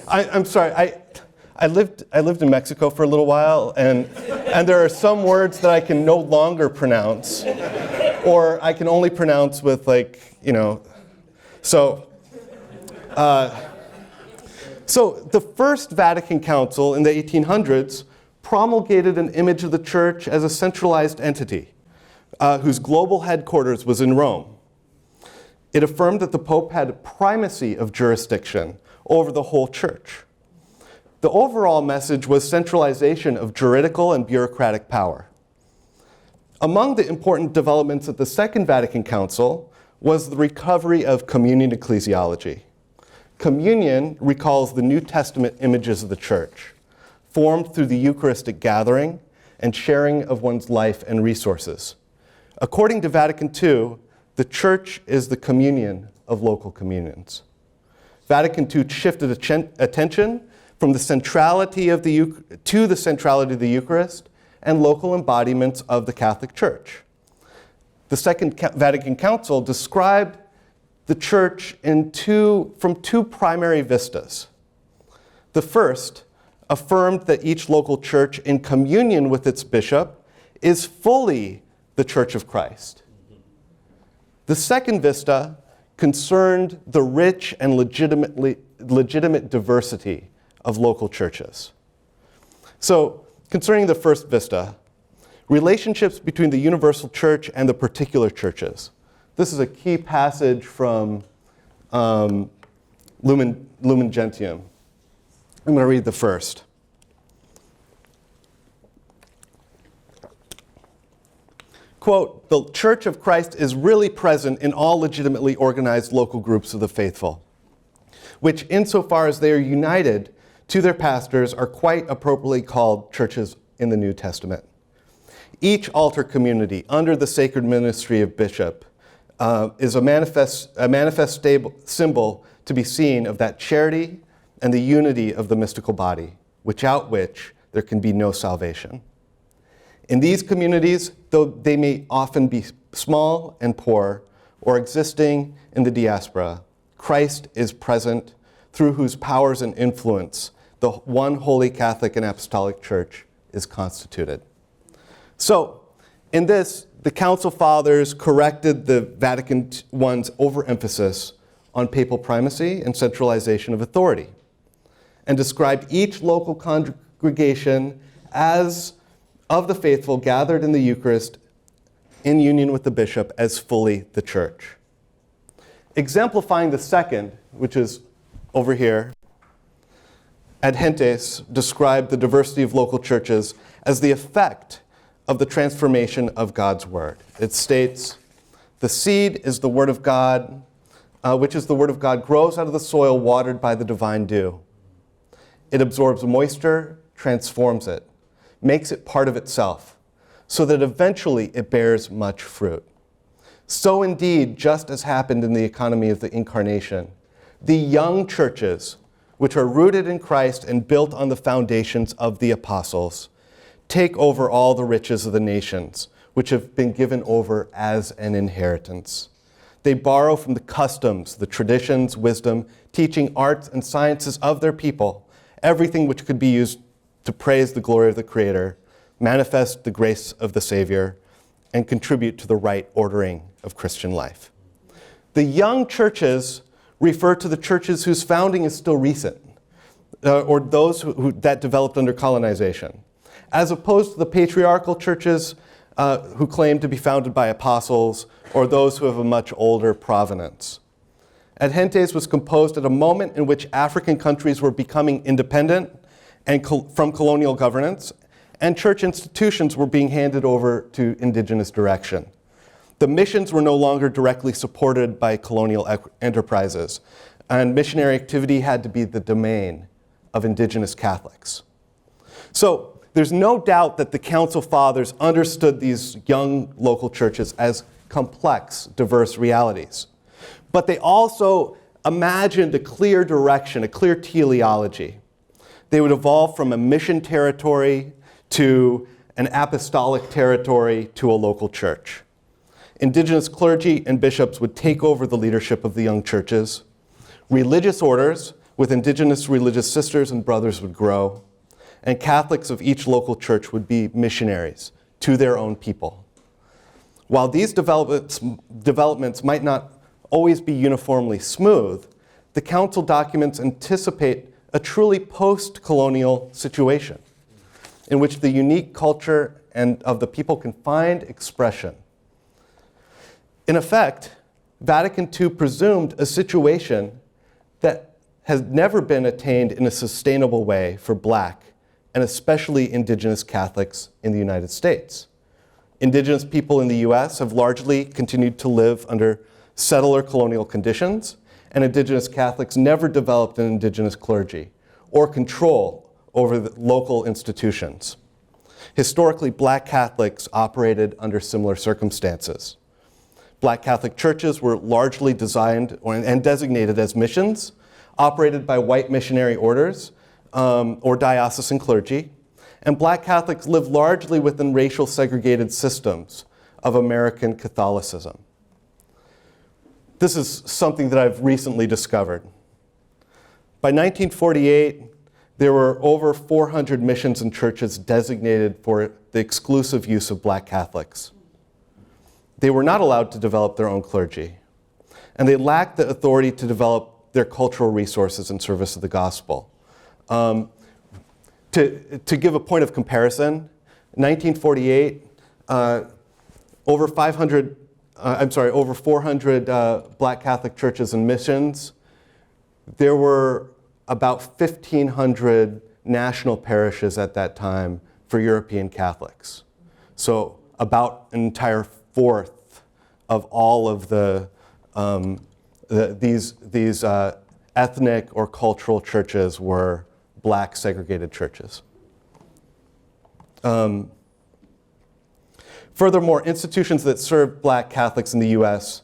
I'm sorry, I lived in Mexico for a little while, and there are some words that I can no longer pronounce, or I can only pronounce with So the First Vatican Council in the 1800s promulgated an image of the church as a centralized entity whose global headquarters was in Rome. It affirmed that the Pope had primacy of jurisdiction over the whole church. The overall message was centralization of juridical and bureaucratic power. Among the important developments at the Second Vatican Council was the recovery of communion ecclesiology. Communion recalls the New Testament images of the church, formed through the Eucharistic gathering and sharing of one's life and resources. According to Vatican II, the church is the communion of local communions. Vatican II shifted attention from the centrality of to the centrality of the Eucharist and local embodiments of the Catholic Church. The Second Vatican Council described the church from 2 primary vistas. The first affirmed that each local church in communion with its bishop is fully the Church of Christ. The second vista concerned the rich and legitimate diversity of local churches. So, concerning the first vista, relationships between the universal church and the particular churches. This is a key passage from Lumen Gentium. I'm going to read the first. Quote, "The Church of Christ is really present in all legitimately organized local groups of the faithful, which insofar as they are united to their pastors are quite appropriately called churches in the New Testament. Each altar community under the sacred ministry of bishop is a manifest symbol to be seen of that charity and the unity of the mystical body, without which there can be no salvation. In these communities, though they may often be small and poor or existing in the diaspora, Christ is present through whose powers and influence the one holy Catholic and Apostolic Church is constituted. So, in this, the Council Fathers corrected the Vatican I's overemphasis on papal primacy and centralization of authority, and described each local congregation as of the faithful gathered in the Eucharist in union with the bishop as fully the church. Exemplifying the second, which is over here, Ad Gentes described the diversity of local churches as the effect of the transformation of God's word. It states, the seed is the word of God, which is the word of God, grows out of the soil watered by the divine dew. It absorbs moisture, transforms it, makes it part of itself, so that eventually it bears much fruit. So indeed, just as happened in the economy of the Incarnation, the young churches, which are rooted in Christ and built on the foundations of the apostles, take over all the riches of the nations, which have been given over as an inheritance. They borrow from the customs, the traditions, wisdom, teaching, arts, and sciences of their people, everything which could be used to praise the glory of the Creator, manifest the grace of the Savior, and contribute to the right ordering of Christian life. The young churches refer to the churches whose founding is still recent, or those that developed under colonization, as opposed to the patriarchal churches who claim to be founded by apostles, or those who have a much older provenance. Ad Gentes was composed at a moment in which African countries were becoming independent and from colonial governance, and church institutions were being handed over to indigenous direction. The missions were no longer directly supported by colonial enterprises, and missionary activity had to be the domain of indigenous Catholics. So there's no doubt that the Council Fathers understood these young local churches as complex, diverse realities. But they also imagined a clear direction, a clear teleology. They would evolve from a mission territory to an apostolic territory to a local church. Indigenous clergy and bishops would take over the leadership of the young churches. Religious orders with indigenous religious sisters and brothers would grow, and Catholics of each local church would be missionaries to their own people. While these developments might not always be uniformly smooth, the Council documents anticipate a truly post-colonial situation in which the unique culture and of the people can find expression. In effect, Vatican II presumed a situation that has never been attained in a sustainable way for Black and especially indigenous Catholics in the United States. Indigenous people in the US have largely continued to live under settler colonial conditions, and indigenous Catholics never developed an indigenous clergy or control over the local institutions. Historically, Black Catholics operated under similar circumstances. Black Catholic churches were largely designed and designated as missions, operated by white missionary orders or diocesan clergy, and Black Catholics lived largely within racial segregated systems of American Catholicism. This is something that I've recently discovered. By 1948, there were over 400 missions and churches designated for the exclusive use of Black Catholics. They were not allowed to develop their own clergy, and they lacked the authority to develop their cultural resources in service of the gospel. To give a point of comparison, in 1948, over 400 Black Catholic churches and missions. There were about 1,500 national parishes at that time for European Catholics. So about an entire fourth of all of these ethnic or cultural churches were Black segregated churches. Furthermore, institutions that served Black Catholics in the US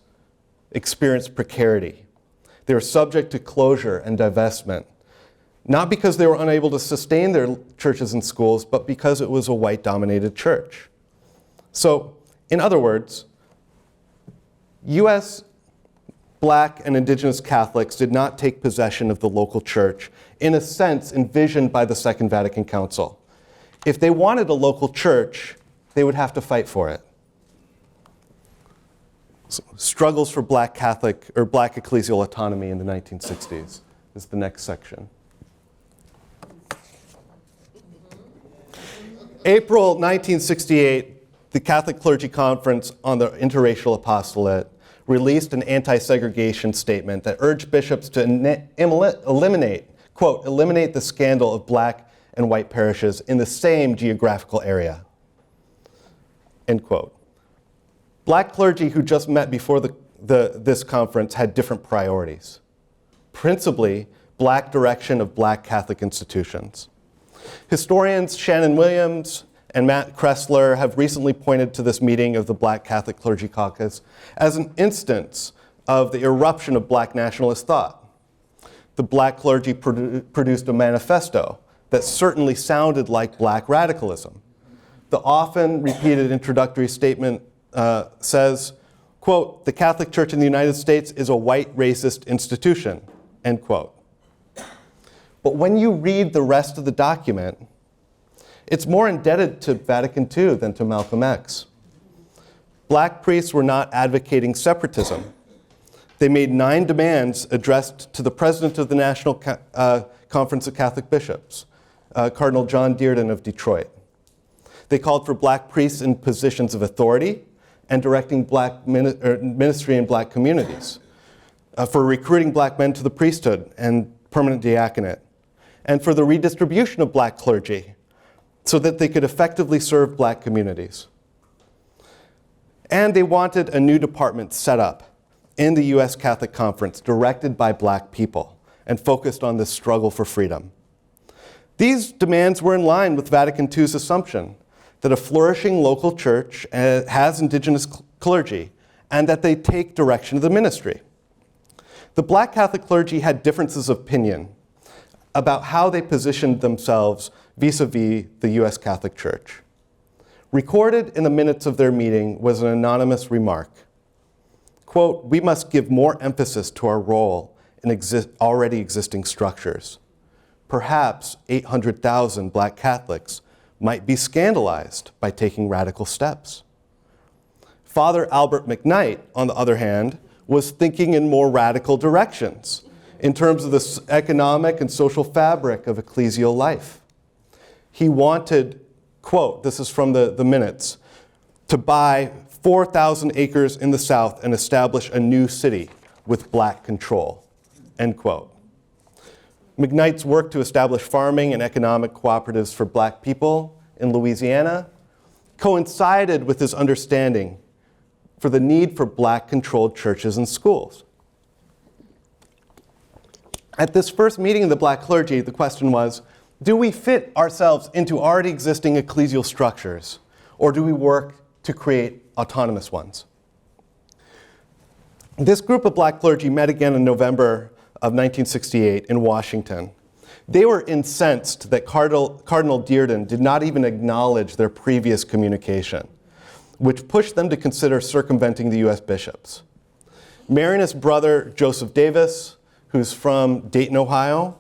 experienced precarity. They were subject to closure and divestment, not because they were unable to sustain their churches and schools, but because it was a white-dominated church. So, in other words, US Black and Indigenous Catholics did not take possession of the local church in a sense envisioned by the Second Vatican Council. If they wanted a local church, they would have to fight for it. So, struggles for Black Catholic or Black ecclesial autonomy in the 1960s is the next section. April 1968, the Catholic Clergy Conference on the Interracial Apostolate released an anti-segregation statement that urged bishops to eliminate, quote, eliminate the scandal of Black and white parishes in the same geographical area, end quote. Black clergy who just met before this conference had different priorities, principally Black direction of Black Catholic institutions. Historians Shannon Williams and Matt Kressler have recently pointed to this meeting of the Black Catholic Clergy Caucus as an instance of the eruption of Black nationalist thought. The Black clergy produced a manifesto that certainly sounded like Black radicalism. The often repeated introductory statement says, quote, "The Catholic Church in the United States is a white racist institution," end quote. But when you read the rest of the document, it's more indebted to Vatican II than to Malcolm X. Black priests were not advocating separatism. They made 9 demands addressed to the president of the National Conference of Catholic Bishops, Cardinal John Dearden of Detroit. They called for Black priests in positions of authority and directing Black ministry in Black communities, for recruiting Black men to the priesthood and permanent diaconate, and for the redistribution of Black clergy so that they could effectively serve Black communities. And they wanted a new department set up in the U.S. Catholic Conference directed by Black people and focused on this struggle for freedom. These demands were in line with Vatican II's assumption that a flourishing local church has indigenous clergy and that they take direction of the ministry. The Black Catholic clergy had differences of opinion about how they positioned themselves vis-a-vis the U.S. Catholic Church. Recorded in the minutes of their meeting was an anonymous remark. Quote, "We must give more emphasis to our role in already existing structures. Perhaps 800,000 Black Catholics might be scandalized by taking radical steps." Father Albert McKnight, on the other hand, was thinking in more radical directions in terms of the economic and social fabric of ecclesial life. He wanted, quote, this is from the minutes, to buy 4,000 acres in the South and establish a new city with Black control, end quote. McKnight's work to establish farming and economic cooperatives for Black people in Louisiana coincided with his understanding for the need for Black-controlled churches and schools. At this first meeting of the Black clergy, the question was, do we fit ourselves into already existing ecclesial structures, or do we work to create autonomous ones? This group of Black clergy met again in November of 1968 in Washington. They were incensed that Cardinal Dearden did not even acknowledge their previous communication, which pushed them to consider circumventing the U.S. bishops. Marianist brother Joseph Davis, who's from Dayton, Ohio,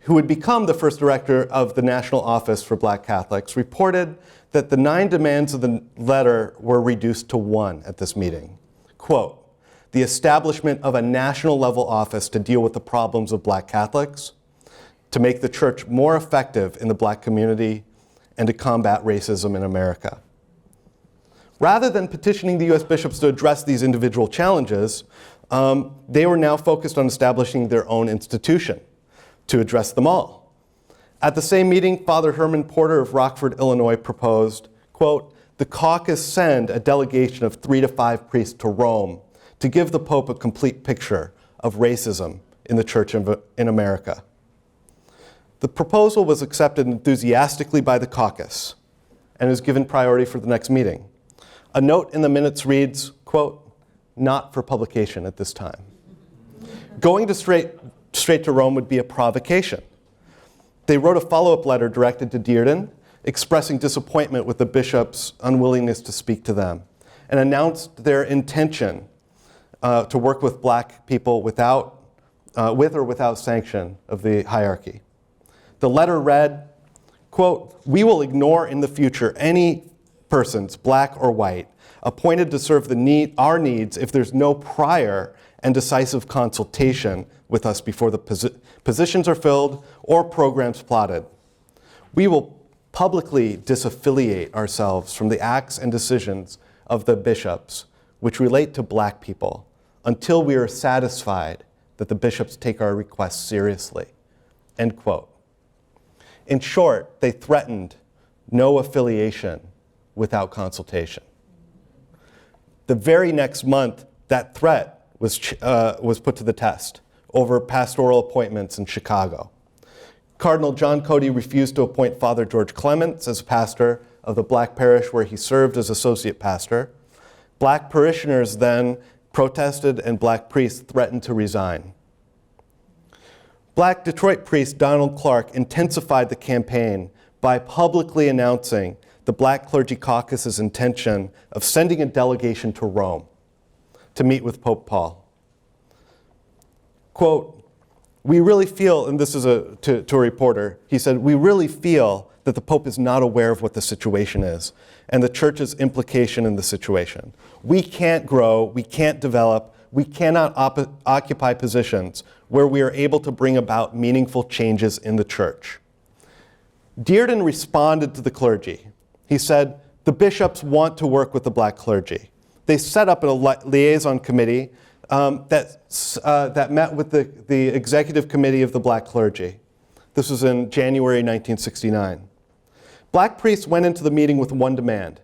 who would become the first director of the National Office for Black Catholics, reported that the 9 demands of the letter were reduced to 1 at this meeting. Quote, "The establishment of a national level office to deal with the problems of Black Catholics, to make the church more effective in the Black community, and to combat racism in America." Rather than petitioning the U.S. bishops to address these individual challenges, they were now focused on establishing their own institution to address them all. At the same meeting, Father Herman Porter of Rockford, Illinois proposed, quote, "The caucus send a delegation of 3 to 5 priests to Rome to give the Pope a complete picture of racism in the church in America." The proposal was accepted enthusiastically by the caucus and was given priority for the next meeting. A note in the minutes reads, quote, "Not for publication at this time." Going straight to Rome would be a provocation. They wrote a follow-up letter directed to Dearden, expressing disappointment with the bishop's unwillingness to speak to them, and announced their intention to work with black people with or without sanction of the hierarchy. The letter read, quote, "We will ignore in the future any persons, black or white, appointed to serve our needs if there's no prior and decisive consultation with us before the positions are filled or programs plotted. We will publicly disaffiliate ourselves from the acts and decisions of the bishops which relate to black people until we are satisfied that the bishops take our requests seriously." End quote. In short, they threatened no affiliation without consultation. The very next month, that threat was put to the test over pastoral appointments in Chicago. Cardinal John Cody refused to appoint Father George Clements as pastor of the black parish where he served as associate pastor. Black parishioners then protested and black priests threatened to resign. Black Detroit priest Donald Clark intensified the campaign by publicly announcing the Black Clergy Caucus's intention of sending a delegation to Rome to meet with Pope Paul. Quote, "We really feel," and this is to a reporter, he said, "we really feel that the Pope is not aware of what the situation is and the Church's implication in the situation. We can't grow, we can't develop, we cannot occupy positions where we are able to bring about meaningful changes in the Church." Dearden responded to the clergy. He said, "The bishops want to work with the black clergy." They set up a liaison committee that met with the executive committee of the black clergy. This was in January 1969. Black priests went into the meeting with one demand: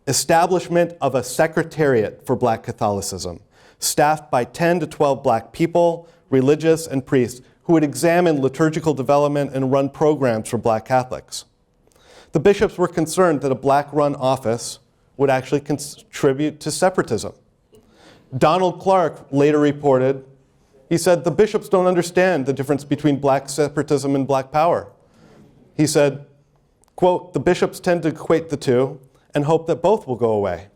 establishment of a secretariat for black Catholicism, staffed by 10 to 12 black people, religious and priests, who would examine liturgical development and run programs for black Catholics. The bishops were concerned that a black-run office would actually contribute to separatism. Donald Clark later reported, he said, "The bishops don't understand the difference between black separatism and black power." He said, quote, "The bishops tend to equate the two and hope that both will go away."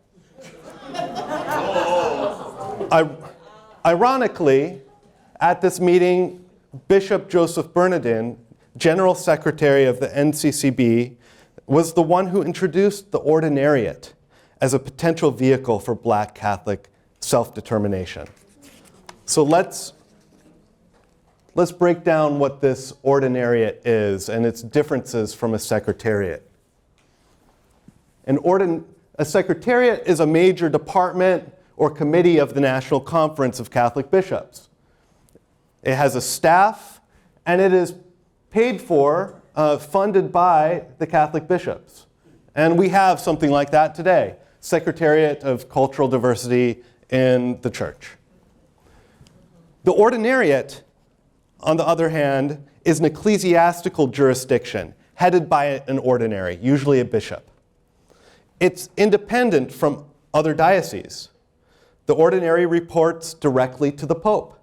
Ironically, at this meeting, Bishop Joseph Bernardin, General Secretary of the NCCB, was the one who introduced the ordinariate as a potential vehicle for black Catholic self-determination. So let's break down what this ordinariate is and its differences from a secretariat. A secretariat is a major department or committee of the National Conference of Catholic Bishops. It has a staff, and it is paid for, funded by the Catholic bishops. And we have something like that today, Secretariat of Cultural Diversity in the Church. The ordinariate, on the other hand, is an ecclesiastical jurisdiction headed by an ordinary, usually a bishop. It's independent from other dioceses. The ordinary reports directly to the Pope.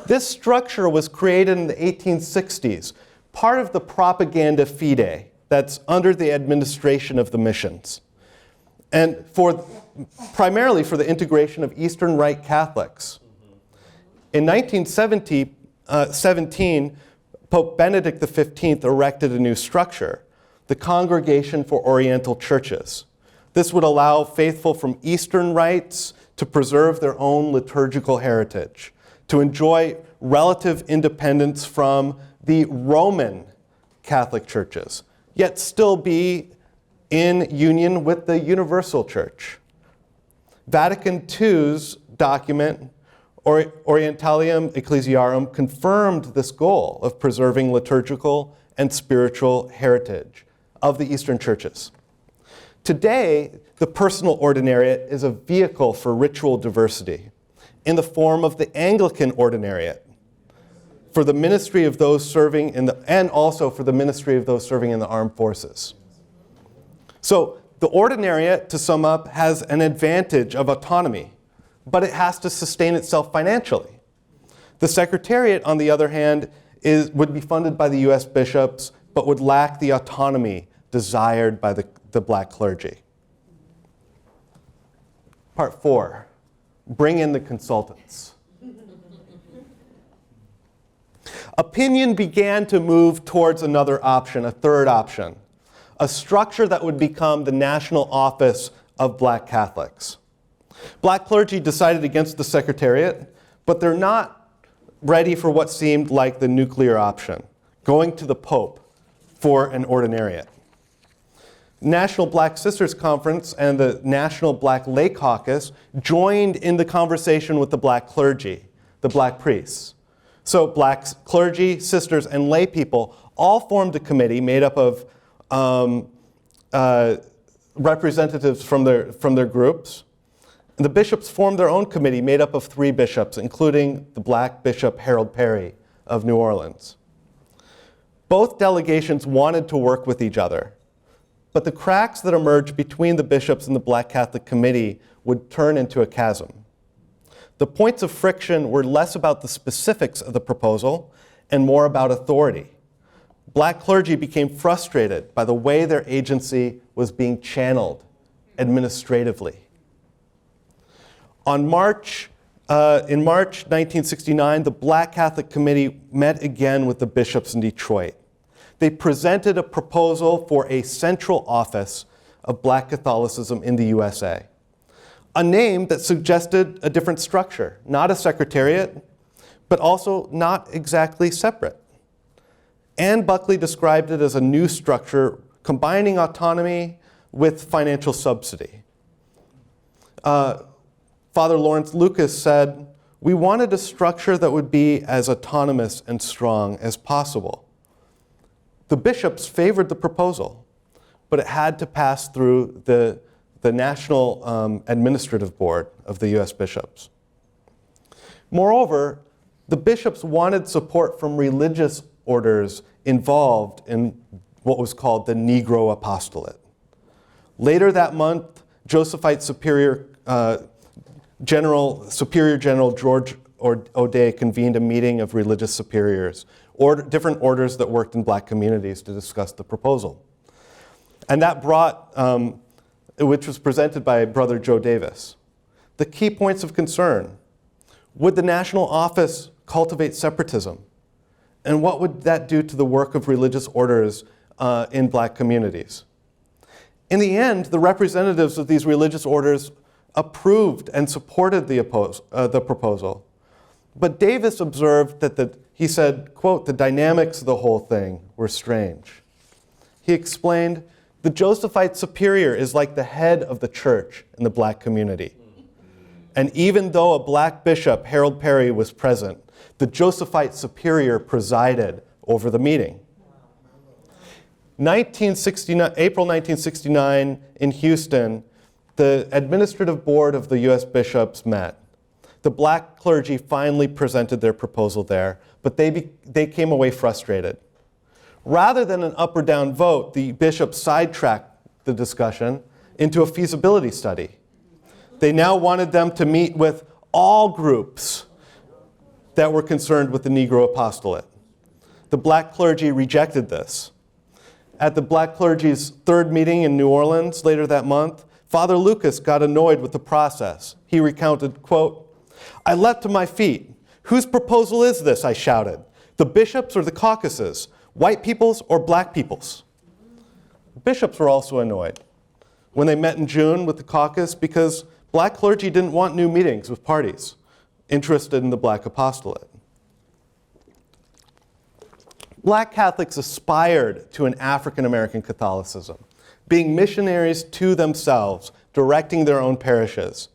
This structure was created in the 1860s, part of the propaganda fide that's under the administration of the missions, and primarily for the integration of Eastern Rite Catholics. In 1917, Pope Benedict XV erected a new structure, the Congregation for Oriental Churches. This would allow faithful from Eastern rites to preserve their own liturgical heritage, to enjoy relative independence from the Roman Catholic churches, yet still be in union with the Universal Church. Vatican II's document, Orientalium Ecclesiarum, confirmed this goal of preserving liturgical and spiritual heritage of the Eastern churches. Today, the personal ordinariate is a vehicle for ritual diversity in the form of the Anglican ordinariate for the ministry of those serving and also for the ministry of those serving in the armed forces. So the ordinariate, to sum up, has an advantage of autonomy, but it has to sustain itself financially. The secretariat, on the other hand, would be funded by the U.S. bishops, but would lack the autonomy desired by the black clergy. Part 4, bring in the consultants. Opinion began to move towards another option, a third option, a structure that would become the National Office of Black Catholics. Black clergy decided against the Secretariat, but they're not ready for what seemed like the nuclear option, going to the Pope for an ordinariate. National Black Sisters Conference and the National Black Lay Caucus joined in the conversation with the black clergy, the black priests. So black clergy, sisters, and lay people all formed a committee made up of representatives from their groups. And the bishops formed their own committee made up of 3 bishops, including the black bishop Harold Perry of New Orleans. Both delegations wanted to work with each other, but the cracks that emerged between the bishops and the Black Catholic Committee would turn into a chasm. The points of friction were less about the specifics of the proposal and more about authority. Black clergy became frustrated by the way their agency was being channeled administratively. In March 1969, the Black Catholic Committee met again with the bishops in Detroit. They presented a proposal for a central office of Black Catholicism in the USA, a name that suggested a different structure, not a secretariat, but also not exactly separate. Anne Buckley described it as a new structure combining autonomy with financial subsidy. Father Lawrence Lucas said, "We wanted a structure that would be as autonomous and strong as possible." The bishops favored the proposal, but it had to pass through the National Administrative Board of the U.S. bishops. Moreover, the bishops wanted support from religious orders involved in what was called the Negro Apostolate. Later that month, Josephite Superior General George O'Day convened a meeting of religious superiors, different orders that worked in black communities, to discuss the proposal. And that brought, which was presented by Brother Joe Davis, the key points of concern. Would the national office cultivate separatism? And what would that do to the work of religious orders in black communities? In the end, the representatives of these religious orders approved and supported the proposal. But Davis observed that he said, quote, "the dynamics of the whole thing were strange." He explained, "The Josephite superior is like the head of the church in the black community. And even though a black bishop, Harold Perry, was present, the Josephite superior presided over the meeting." April 1969 in Houston, the administrative board of the U.S. bishops met. The black clergy finally presented their proposal there, but they came away frustrated. Rather than an up or down vote, the bishops sidetracked the discussion into a feasibility study. They now wanted them to meet with all groups that were concerned with the Negro apostolate. The black clergy rejected this. At the black clergy's third meeting in New Orleans later that month, Father Lucas got annoyed with the process. He recounted, quote, "I leapt to my feet. 'Whose proposal is this?' I shouted. 'The bishops or the caucuses? White people's or black people's?' Bishops were also annoyed when they met in June with the caucus because black clergy didn't want new meetings with parties interested in the black apostolate. Black Catholics aspired to an African American Catholicism, being missionaries to themselves, directing their own parishes.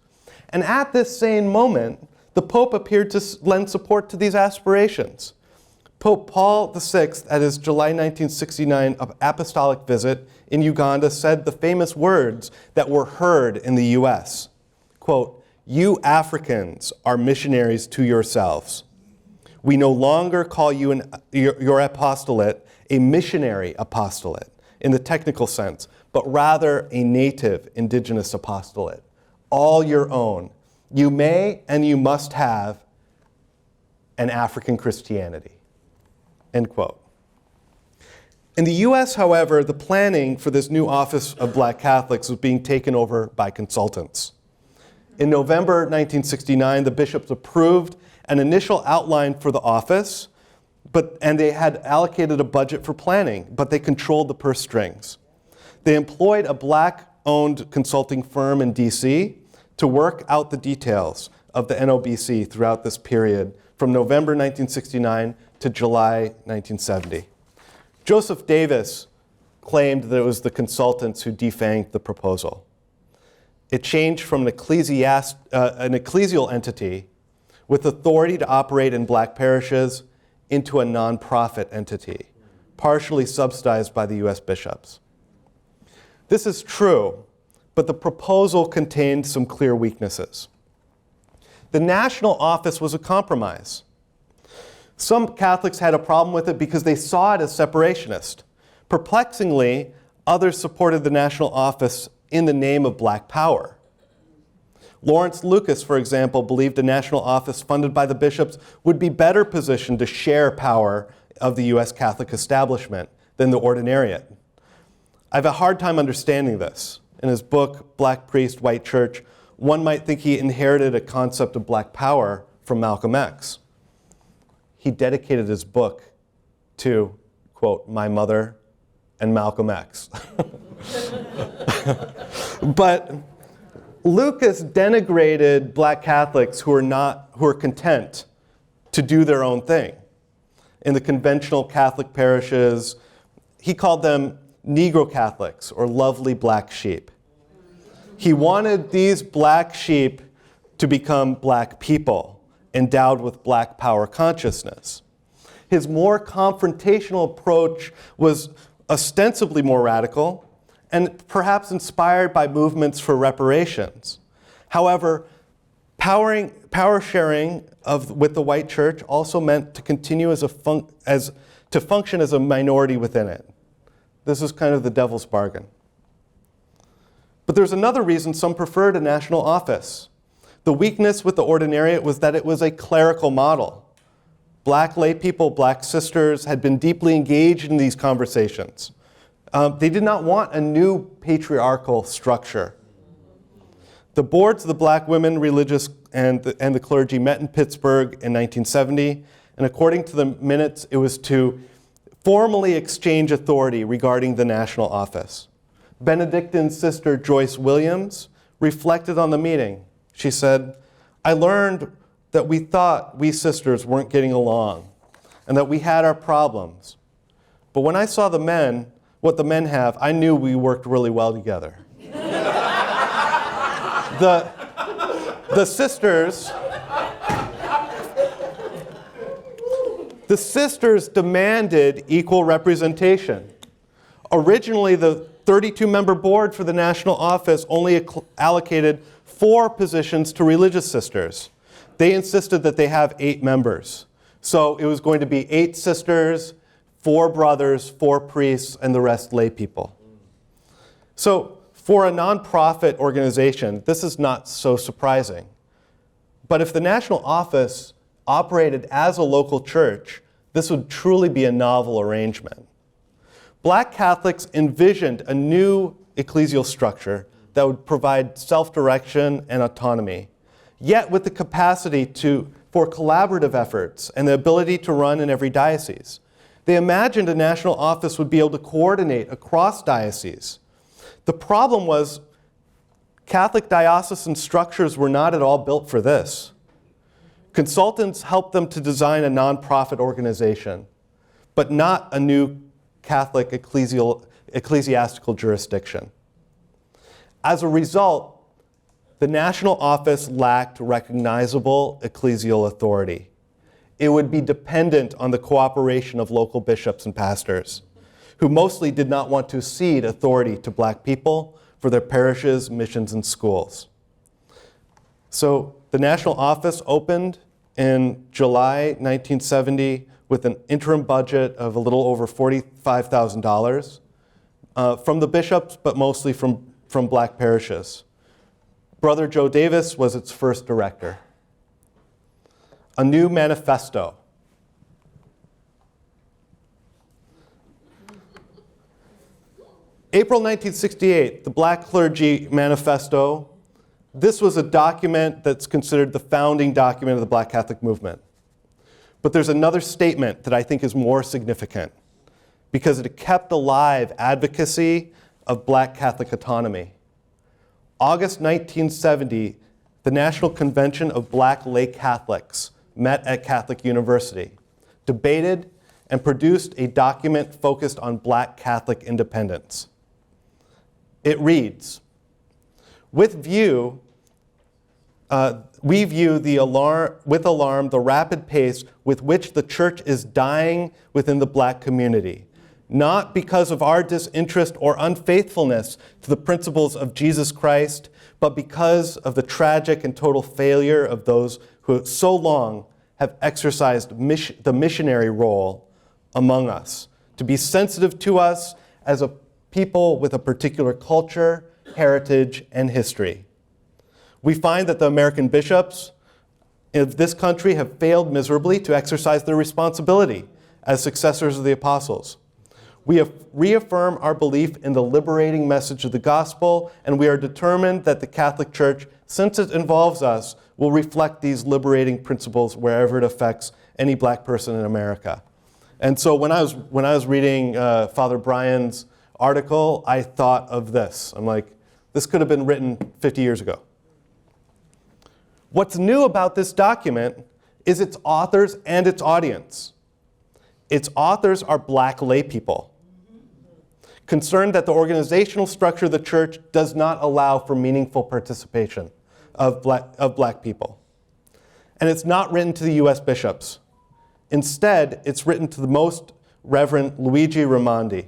And at this same moment, the Pope appeared to lend support to these aspirations. Pope Paul VI, at his July 1969 apostolic visit in Uganda, said the famous words that were heard in the US, quote, "You Africans are missionaries to yourselves. We no longer call you your apostolate a missionary apostolate in the technical sense, but rather a native indigenous apostolate, all your own. You may and you must have an African Christianity." End quote. In the US, however, the planning for this new office of black Catholics was being taken over by consultants. In November 1969, the bishops approved an initial outline for the office, and they had allocated a budget for planning, but they controlled the purse strings. They employed a black-owned consulting firm in DC to work out the details of the NOBC throughout this period from November 1969 to July 1970. Joseph Davis claimed that it was the consultants who defanged the proposal. It changed from an ecclesial entity with authority to operate in black parishes into a nonprofit entity, partially subsidized by the U.S. bishops. This is true, but the proposal contained some clear weaknesses. The national office was a compromise. Some Catholics had a problem with it because they saw it as separationist. Perplexingly, others supported the national office in the name of black power. Lawrence Lucas, for example, believed a national office funded by the bishops would be better positioned to share power of the U.S. Catholic establishment than the ordinariate. I have a hard time understanding this. In his book, Black Priest, White Church, one might think he inherited a concept of black power from Malcolm X. He dedicated his book to, quote, my mother and Malcolm X. But Lucas denigrated black Catholics who are content to do their own thing. In the conventional Catholic parishes, he called them Negro Catholics, or lovely black sheep. He wanted these black sheep to become black people, endowed with black power consciousness. His more confrontational approach was ostensibly more radical and perhaps inspired by movements for reparations. However, power sharing with the white church also meant to continue to function as a minority within it. This is kind of the devil's bargain. But there's another reason some preferred a national office. The weakness with the ordinariate was that it was a clerical model. Black lay people, black sisters, had been deeply engaged in these conversations. They did not want a new patriarchal structure. The boards of the black women, religious, and the clergy met in Pittsburgh in 1970, and according to the minutes, it was to formally exchange authority regarding the national office. Benedictine sister Joyce Williams reflected on the meeting. She said, I learned that we thought we sisters weren't getting along and that we had our problems. But when I saw what the men have, I knew we worked really well together. The sisters demanded equal representation. Originally, the 32-member board for the national office only allocated 4 positions to religious sisters. They insisted that they have 8 members. So it was going to be 8 sisters, 4 brothers, 4 priests, and the rest lay people. So for a nonprofit organization, this is not so surprising. But if the national office operated as a local church, this would truly be a novel arrangement. Black Catholics envisioned a new ecclesial structure that would provide self-direction and autonomy, yet with the capacity for collaborative efforts and the ability to run in every diocese. They imagined a national office would be able to coordinate across dioceses. The problem was Catholic diocesan structures were not at all built for this. Consultants helped them to design a nonprofit organization, but not a new Catholic ecclesiastical jurisdiction. As a result, the national office lacked recognizable ecclesial authority. It would be dependent on the cooperation of local bishops and pastors, who mostly did not want to cede authority to black people for their parishes, missions, and schools. So the national office opened in July 1970 with an interim budget of a little over $45,000 from the bishops, but mostly from black parishes. Brother Joe Davis was its first director. A new manifesto. April 1968, the Black Clergy Manifesto This was a document that's considered the founding document of the Black Catholic movement. But there's another statement that I think is more significant because it kept alive advocacy of Black Catholic autonomy. August 1970, the National Convention of Black Lay Catholics met at Catholic University, debated, and produced a document focused on Black Catholic independence. It reads, we view with alarm the rapid pace with which the church is dying within the Black community, not because of our disinterest or unfaithfulness to the principles of Jesus Christ, but because of the tragic and total failure of those who so long have exercised the missionary role among us, to be sensitive to us as a people with a particular culture, heritage, and history. We find that the American bishops of this country have failed miserably to exercise their responsibility as successors of the apostles. We have reaffirmed our belief in the liberating message of the gospel, and we are determined that the Catholic Church, since it involves us, will reflect these liberating principles wherever it affects any Black person in America. And so when I was reading Father Brian's article, I thought of this. I'm like, this could have been written 50 years ago. What's new about this document is its authors and its audience. Its authors are Black lay people, concerned that the organizational structure of the church does not allow for meaningful participation of Black people. And it's not written to the US bishops. Instead, it's written to the Most Reverend Luigi Raimondi,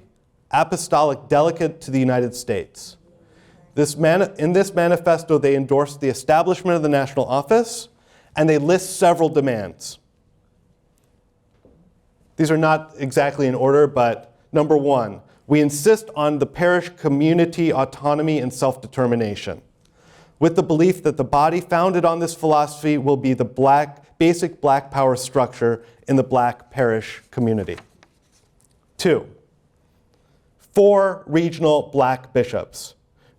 Apostolic Delegate to the United States. In this manifesto, they endorse the establishment of the national office, and they list several demands. These are not exactly in order, but number one, we insist on the parish community autonomy and self-determination, with the belief that the body founded on this philosophy will be the basic Black power structure in the Black parish community. 2, 4 regional Black bishops,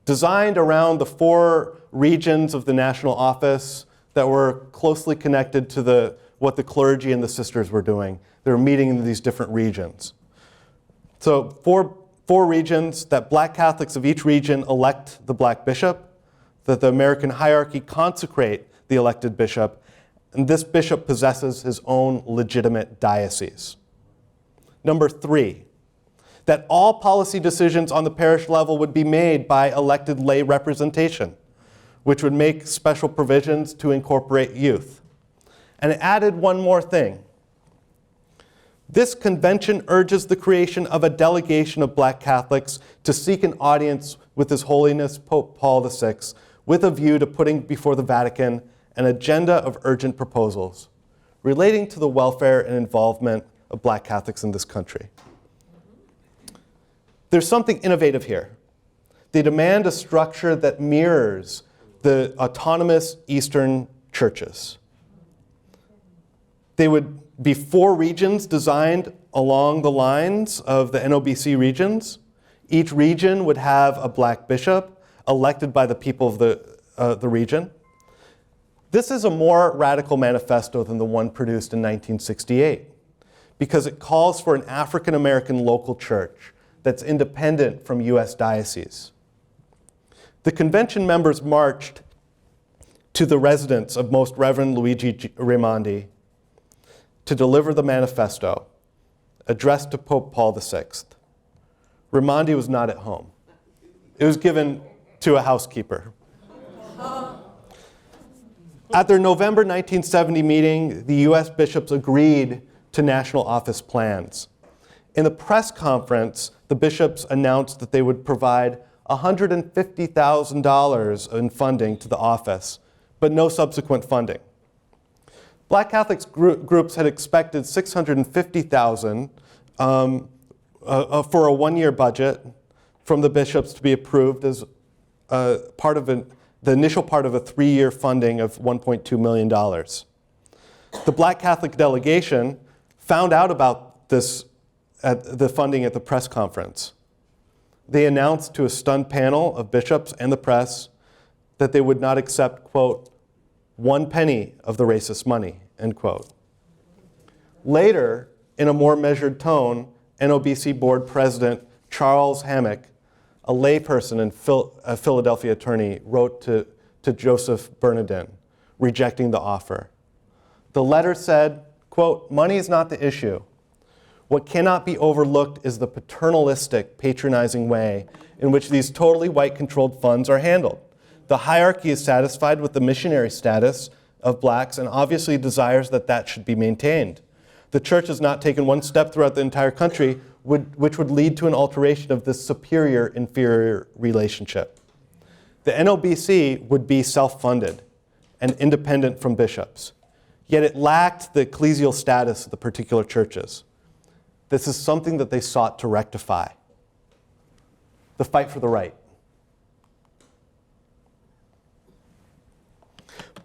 designed around the 4 regions of the national office that were closely connected to what the clergy and the sisters were doing. They were meeting in these different regions. So 4 regions that Black Catholics of each region elect the Black bishop, that the American hierarchy consecrate the elected bishop, and this bishop possesses his own legitimate diocese. Number 3, that all policy decisions on the parish level would be made by elected lay representation, which would make special provisions to incorporate youth. And it added one more thing. This convention urges the creation of a delegation of Black Catholics to seek an audience with His Holiness Pope Paul VI with a view to putting before the Vatican an agenda of urgent proposals relating to the welfare and involvement of Black Catholics in this country. There's something innovative here. They demand a structure that mirrors the autonomous Eastern churches. They would be 4 regions designed along the lines of the NOBC regions. Each region would have a Black bishop elected by the people of the region. This is a more radical manifesto than the one produced in 1968 because it calls for an African American local church that's independent from US dioceses. The convention members marched to the residence of Most Reverend Luigi Raimondi to deliver the manifesto addressed to Pope Paul VI. Raimondi was not at home. It was given to a housekeeper. At their November 1970 meeting, the US bishops agreed to national office plans. In the press conference, the bishops announced that they would provide $150,000 in funding to the office, but no subsequent funding. Black Catholic groups had expected $650,000 for a 1-year budget from the bishops to be approved as part of the initial part of a 3-year funding of $1.2 million. The Black Catholic delegation found out about this the funding at the press conference. They announced to a stunned panel of bishops and the press that they would not accept, quote, 1 penny of the racist money, end quote. Later, in a more measured tone, NOBC board president Charles Hammack, a layperson and a Philadelphia attorney, wrote to Joseph Bernardin, rejecting the offer. The letter said, quote, money is not the issue. What cannot be overlooked is the paternalistic, patronizing way in which these totally white-controlled funds are handled. The hierarchy is satisfied with the missionary status of blacks and obviously desires that that should be maintained. The church has not taken one step throughout the entire country which would lead to an alteration of this superior-inferior relationship. The NOBC would be self-funded and independent from bishops, yet it lacked the ecclesial status of the particular churches. This is something that they sought to rectify. The fight for the right.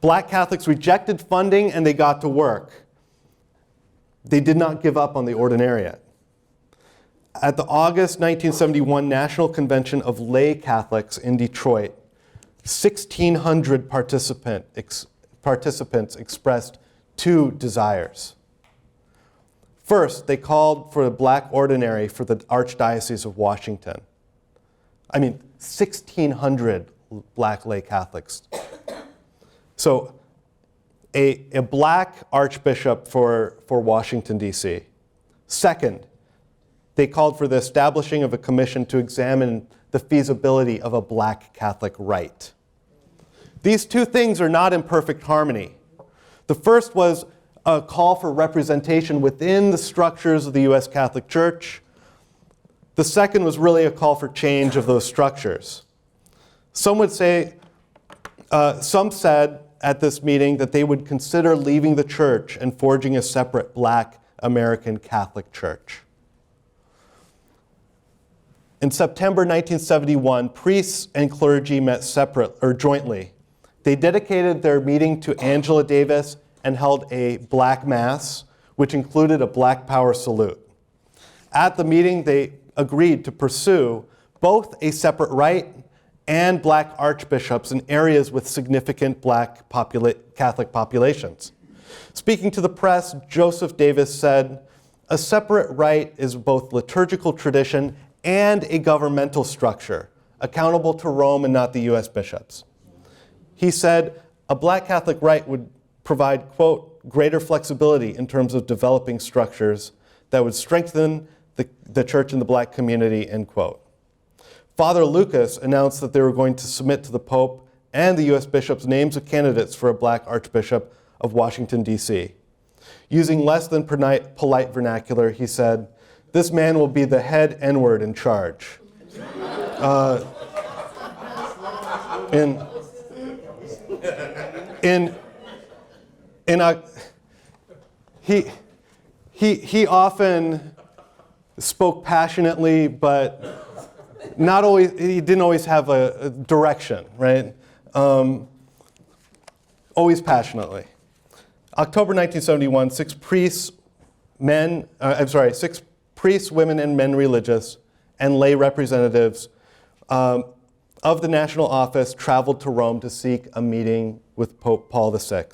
Black Catholics rejected funding and they got to work. They did not give up on the ordinariate. At the August 1971 National Convention of Lay Catholics in Detroit, 1,600 participants expressed two desires. First, they called for a black ordinary for the Archdiocese of Washington. 1,600 black lay Catholics. So a black archbishop for Washington, D.C. Second, they called for the establishing of a commission to examine the feasibility of a black Catholic rite. These two things are not in perfect harmony. The first was a call for representation within the structures of the U.S. Catholic Church. The second was really a call for change of those structures. Some said at this meeting that they would consider leaving the church and forging a separate black American Catholic Church. In September 1971, priests and clergy met jointly. They dedicated their meeting to Angela Davis and held a black mass, which included a black power salute. At the meeting, they agreed to pursue both a separate rite and black archbishops in areas with significant black Catholic populations. Speaking to the press, Joseph Davis said, "A separate rite is both liturgical tradition and a governmental structure, accountable to Rome and not the U.S. bishops." He said, "A black Catholic rite would provide, quote, greater flexibility in terms of developing structures that would strengthen the church and the black community," end quote. Father Lucas announced that they were going to submit to the Pope and the U.S. bishops names of candidates for a black archbishop of Washington, D.C. Using less than polite vernacular, he said, "This man will be the head N-word in charge." He often spoke passionately, but not always. He didn't always have a direction, right? Always passionately. October 1971, six priests, women, and men religious, and lay representatives of the national office traveled to Rome to seek a meeting with Pope Paul VI.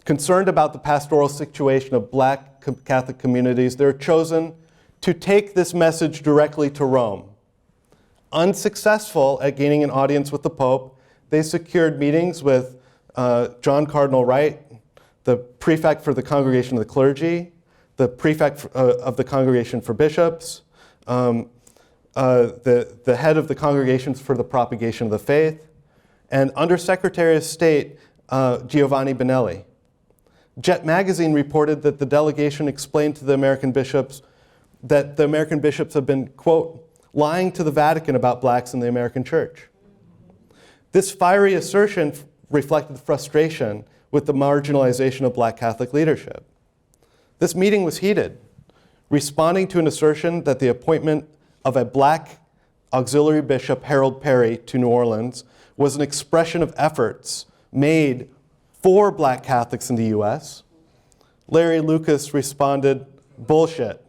Concerned about the pastoral situation of black Catholic communities, they were chosen to take this message directly to Rome. Unsuccessful at gaining an audience with the Pope, they secured meetings with John Cardinal Wright, the prefect for the Congregation of the Clergy, the prefect of the Congregation for Bishops, the head of the Congregations for the Propagation of the Faith, and Undersecretary of State Giovanni Benelli. Jet magazine reported that the delegation explained to the American bishops that the American bishops have been, quote, lying to the Vatican about blacks in the American church. This fiery assertion reflected frustration with the marginalization of black Catholic leadership. This meeting was heated, responding to an assertion that the appointment of a black auxiliary bishop, Harold Perry, to New Orleans was an expression of efforts made for black Catholics in the U.S. Larry Lucas responded, "Bullshit."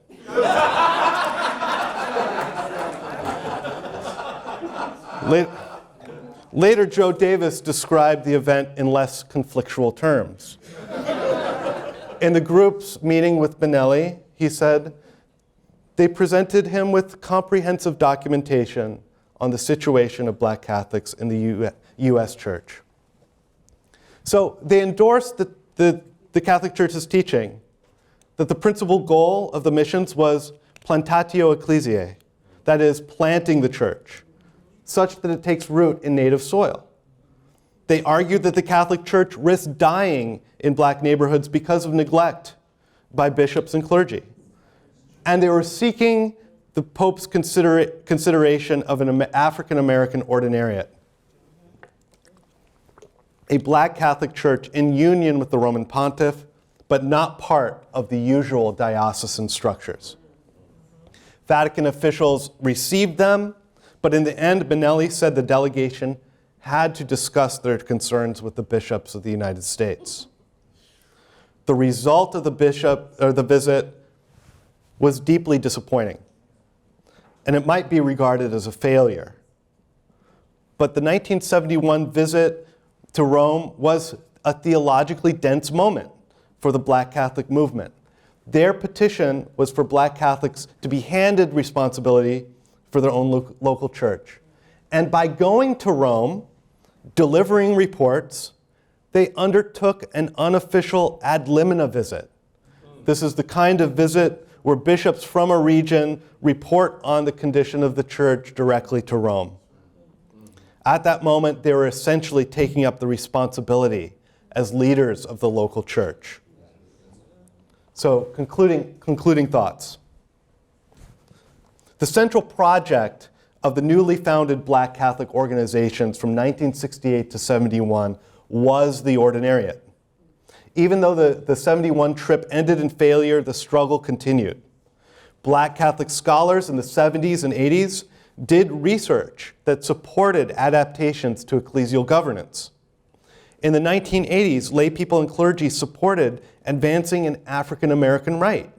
Later, Joe Davis described the event in less conflictual terms. In the group's meeting with Benelli, he said, they presented him with comprehensive documentation on the situation of black Catholics in the U.S. Church. So they endorsed the Catholic Church's teaching that the principal goal of the missions was plantatio ecclesiae, that is, planting the church, such that it takes root in native soil. They argued that the Catholic Church risked dying in black neighborhoods because of neglect by bishops and clergy. And they were seeking the Pope's consideration of an African-American ordinariate, a black Catholic Church in union with the Roman Pontiff, but not part of the usual diocesan structures. Vatican officials received them, but in the end, Benelli said the delegation had to discuss their concerns with the bishops of the United States. The result of the visit was deeply disappointing, and it might be regarded as a failure. But the 1971 visit to Rome was a theologically dense moment for the Black Catholic movement. Their petition was for Black Catholics to be handed responsibility for their own local church. And by going to Rome, delivering reports, they undertook an unofficial ad limina visit. This is the kind of visit where bishops from a region report on the condition of the church directly to Rome. At that moment, they were essentially taking up the responsibility as leaders of the local church. So, concluding thoughts. The central project of the newly founded Black Catholic organizations from 1968 to 71 was the ordinariate. Even though the 71 trip ended in failure, the struggle continued. Black Catholic scholars in the 70s and 80s did research that supported adaptations to ecclesial governance. In the 1980s, lay people and clergy supported advancing an African American right.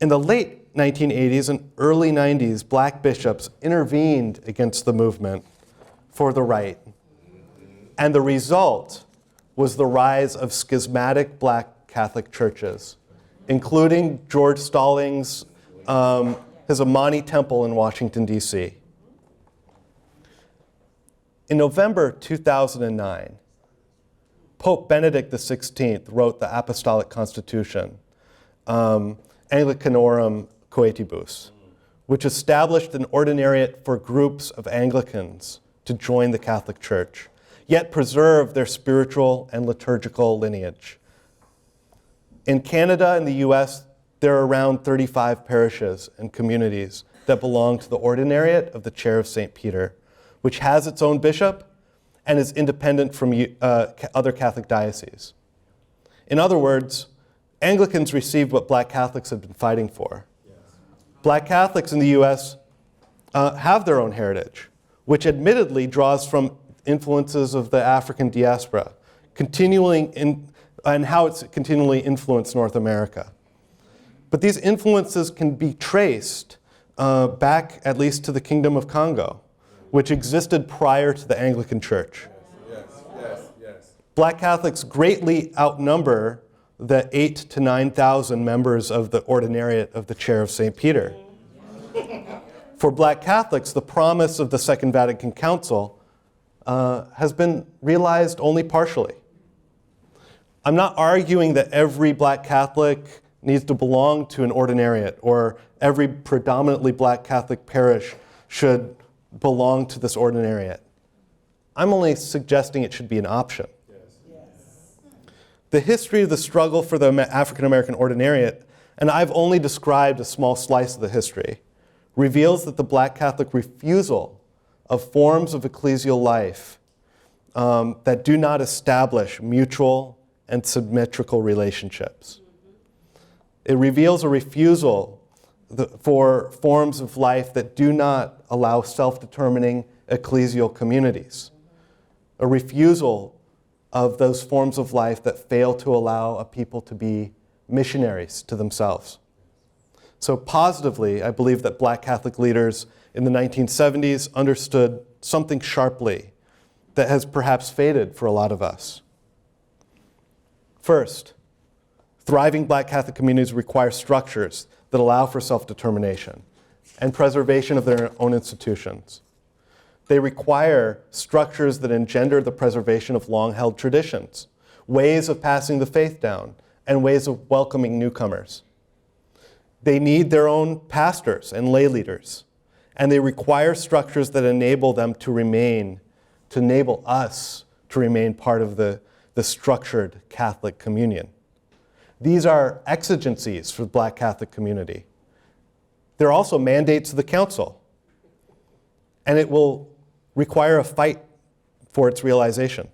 In the late 1980s and early 90s, black bishops intervened against the movement for the right. And the result was the rise of schismatic black Catholic churches, including George Stallings' his Amani Temple in Washington, D.C. In November 2009, Pope Benedict XVI wrote the Apostolic Constitution, Anglicanorum Coetibus, which established an ordinariate for groups of Anglicans to join the Catholic Church, yet preserve their spiritual and liturgical lineage. In Canada and the US, there are around 35 parishes and communities that belong to the ordinariate of the Chair of St. Peter, which has its own bishop and is independent from other Catholic dioceses. In other words, Anglicans received what Black Catholics have been fighting for. Black Catholics in the US have their own heritage, which admittedly draws from influences of the African diaspora, and how it's continually influenced North America. But these influences can be traced back at least to the Kingdom of Congo, which existed prior to the Anglican Church. Yes. Black Catholics greatly outnumber the 8,000 to 9,000 members of the ordinariate of the Chair of St. Peter. For Black Catholics, the promise of the Second Vatican Council has been realized only partially. I'm not arguing that every Black Catholic needs to belong to an ordinariate or every predominantly Black Catholic parish should belong to this ordinariate. I'm only suggesting it should be an option. The history of the struggle for the African American ordinariate, and I've only described a small slice of the history, reveals that the Black Catholic refusal of forms of ecclesial life that do not establish mutual and symmetrical relationships. It reveals a refusal for forms of life that do not allow self-determining ecclesial communities. A refusal of those forms of life that fail to allow a people to be missionaries to themselves. So positively, I believe that Black Catholic leaders in the 1970s understood something sharply that has perhaps faded for a lot of us. First, thriving Black Catholic communities require structures that allow for self-determination and preservation of their own institutions. They require structures that engender the preservation of long-held traditions, ways of passing the faith down, and ways of welcoming newcomers. They need their own pastors and lay leaders, and they require structures that enable them to enable us to remain part of the structured Catholic communion. These are exigencies for the Black Catholic community. They're also mandates of the Council, and it will require a fight for its realization.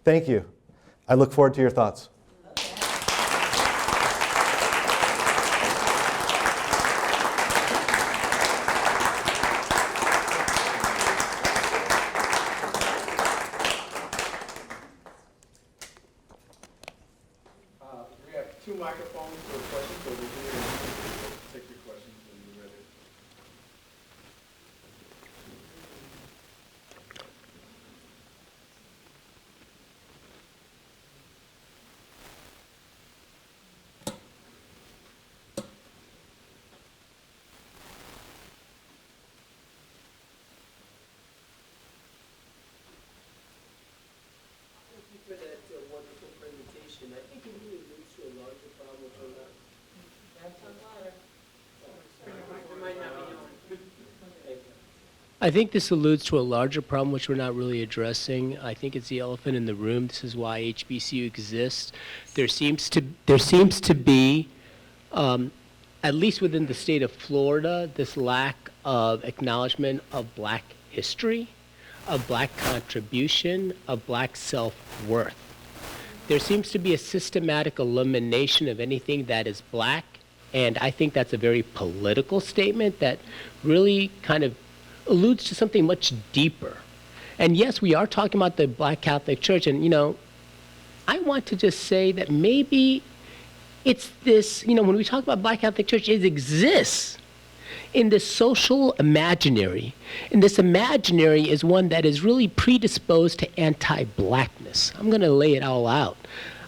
Thank you. I look forward to your thoughts. We have two microphones for questions, so we'll take your questions when you're ready. For that wonderful presentation. I think it really leads to a larger problem for that. I think this alludes to a larger problem which we're not really addressing. I think it's the elephant in the room. This is why HBCU exists. There seems to be, at least within the state of Florida, this lack of acknowledgement of Black history, of Black contribution, of Black self-worth. There seems to be a systematic elimination of anything that is Black, and I think that's a very political statement that really kind of alludes to something much deeper. And yes, we are talking about the Black Catholic Church, and I want to just say that maybe it's this, when we talk about Black Catholic Church, it exists in this social imaginary. And this imaginary is one that is really predisposed to anti-Blackness. I'm going to lay it all out.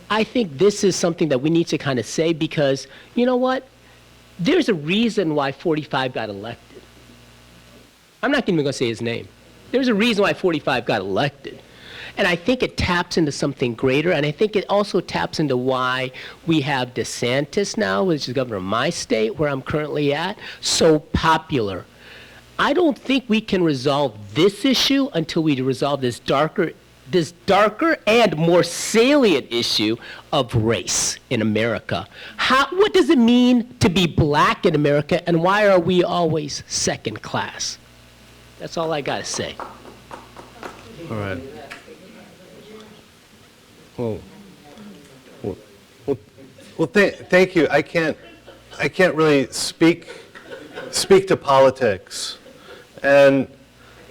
I think this is something that we need to kind of say because, you know what? There's a reason why 45 got elected. I'm not even going to say his name. There's a reason why 45 got elected. And I think it taps into something greater, and I think it also taps into why we have DeSantis now, which is governor of my state, where I'm currently at, so popular. I don't think we can resolve this issue until we resolve this darker and more salient issue of race in America. What does it mean to be Black in America, and why are we always second class? That's all I got to say. All right. Well, thank you. I can't really speak to politics, and I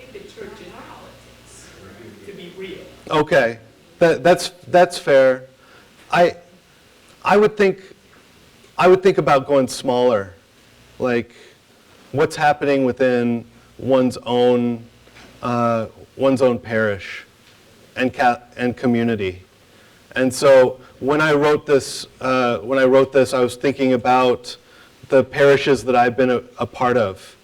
think the church is politics, to be real. okay, that's fair. I would think about going smaller, like what's happening within one's own parish and community. And so when I wrote this, I was thinking about the parishes that I've been a part of.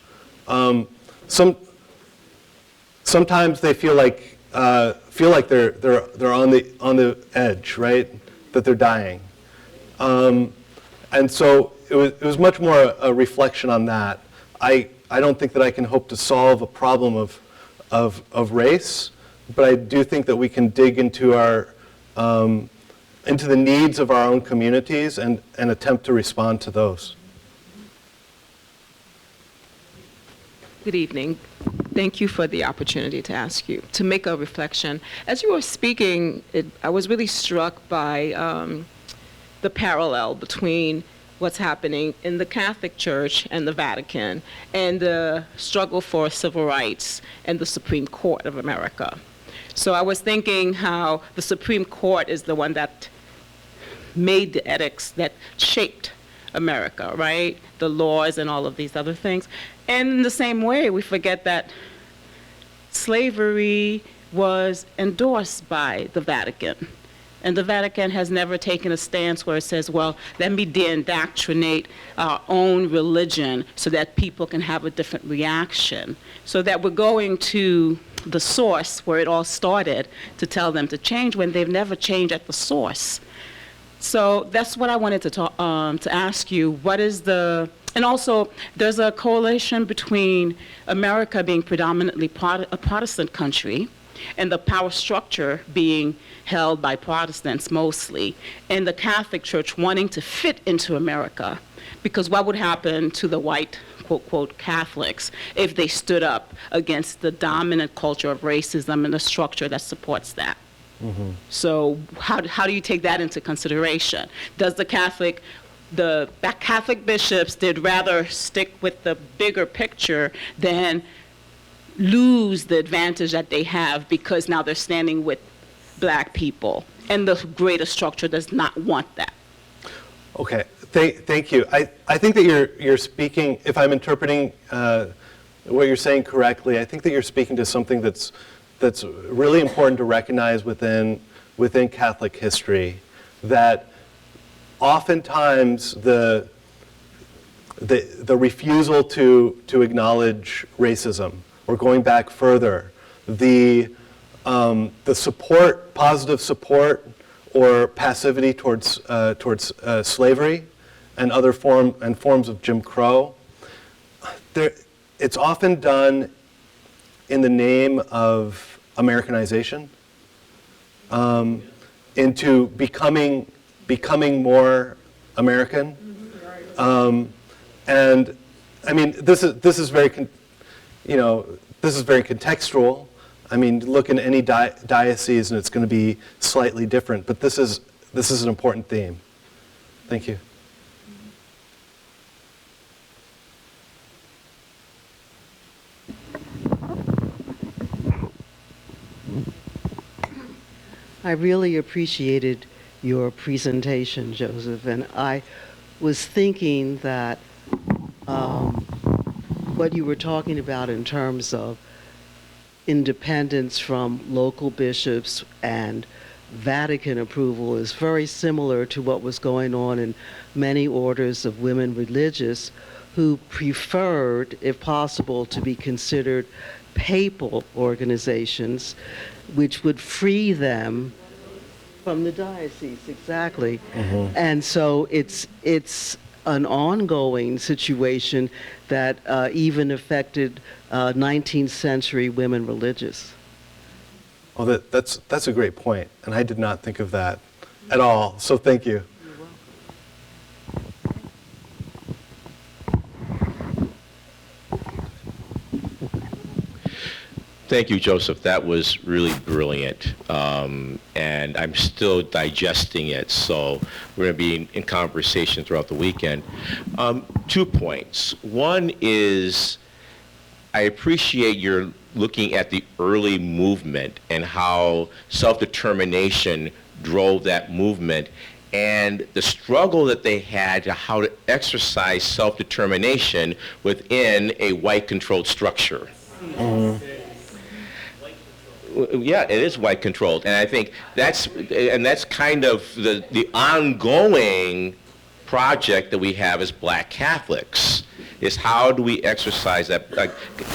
Sometimes they feel like they're on the edge, right? That they're dying. And so it was much more a reflection on that. I don't think that I can hope to solve a problem of race, but I do think that we can dig into into the needs of our own communities and attempt to respond to those. Good evening. Thank you for the opportunity to make a reflection. As you were speaking, I was really struck by the parallel between what's happening in the Catholic Church and the Vatican and the struggle for civil rights and the Supreme Court of America. So I was thinking how the Supreme Court is the one that made the edicts that shaped America, right? The laws and all of these other things. And in the same way, we forget that slavery was endorsed by the Vatican. And the Vatican has never taken a stance where it says, well, let me de-indoctrinate our own religion so that people can have a different reaction. So that we're going to the source where it all started to tell them to change when they've never changed at the source. So that's what I wanted to talk, to ask you. What is the, and also there's a correlation between America being predominantly a Protestant country and the power structure being held by Protestants mostly, and the Catholic Church wanting to fit into America. Because what would happen to the white, quote, quote, Catholics if they stood up against the dominant culture of racism and the structure that supports that? Mm-hmm. So how do you take that into consideration? Does the Catholic bishops, they'd rather stick with the bigger picture than lose the advantage that they have because now they're standing with black people, and the greater structure does not want that? Okay, thank you. I think that you're speaking, if I'm interpreting what you're saying correctly, I think that you're speaking to something that's really important to recognize within Catholic history, that oftentimes the refusal to acknowledge racism, or going back further, the support, positive support, or passivity towards slavery and other forms of Jim Crow, it's often done in the name of Americanization, into becoming more American, and I mean this is very contextual. I mean, look in any diocese and it's going to be slightly different, but this is an important theme. Thank you. I really appreciated your presentation, Joseph, and I was thinking that what you were talking about in terms of independence from local bishops and Vatican approval is very similar to what was going on in many orders of women religious who preferred, if possible, to be considered papal organizations, which would free them from the diocese, exactly. Mm-hmm. And so it's an ongoing situation that even affected 19th century women religious. Well, that's a great point, and I did not think of that at all, so thank you. Thank you, Joseph. That was really brilliant, and I'm still digesting it, so we're going to be in conversation throughout the weekend. 2 points. One is I appreciate your looking at the early movement and how self-determination drove that movement and the struggle that they had to how to exercise self-determination within a white-controlled structure. Mm-hmm. Yeah, it is white controlled, and I think that's kind of the ongoing project that we have as Black Catholics, is how do we exercise that,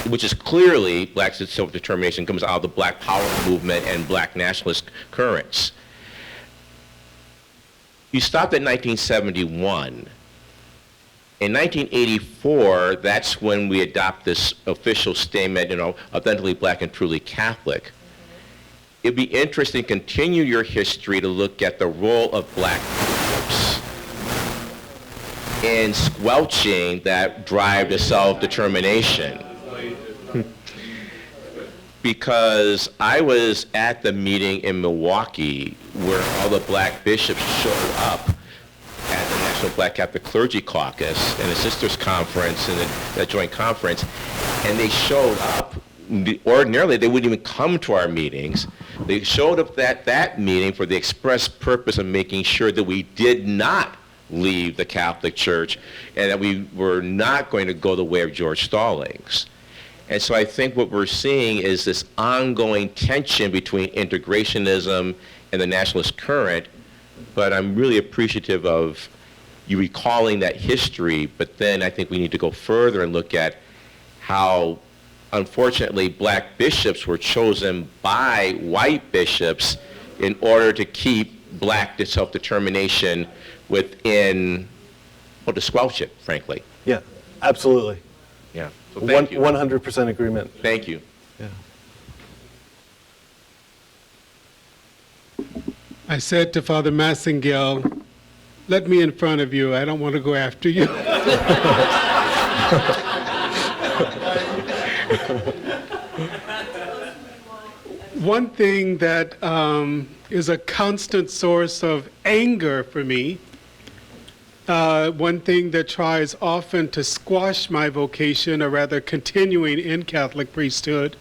which is clearly Black self-determination comes out of the Black Power movement and Black nationalist currents. You stopped at 1971. In 1984, that's when we adopt this official statement, authentically Black and truly Catholic. It'd be interesting to continue your history to look at the role of Black bishops in squelching that drive to self-determination. Because I was at the meeting in Milwaukee where all the Black bishops showed up at the National Black Catholic Clergy Caucus and the Sisters Conference and the joint conference, and they showed up. Ordinarily, they wouldn't even come to our meetings. They showed up at that meeting for the express purpose of making sure that we did not leave the Catholic Church and that we were not going to go the way of George Stallings. And so I think what we're seeing is this ongoing tension between integrationism and the nationalist current, but I'm really appreciative of you recalling that history, but then I think we need to go further and look at how, unfortunately, black bishops were chosen by white bishops in order to keep black self-determination within, well, to squelch it, frankly. Yeah, absolutely. Yeah. So thank you. 100% agreement. Thank you. Yeah. I said to Father Massengale, let me in front of you. I don't want to go after you. One thing that is a constant source of anger for me, one thing that tries often to squash my vocation, or rather continuing in Catholic priesthood,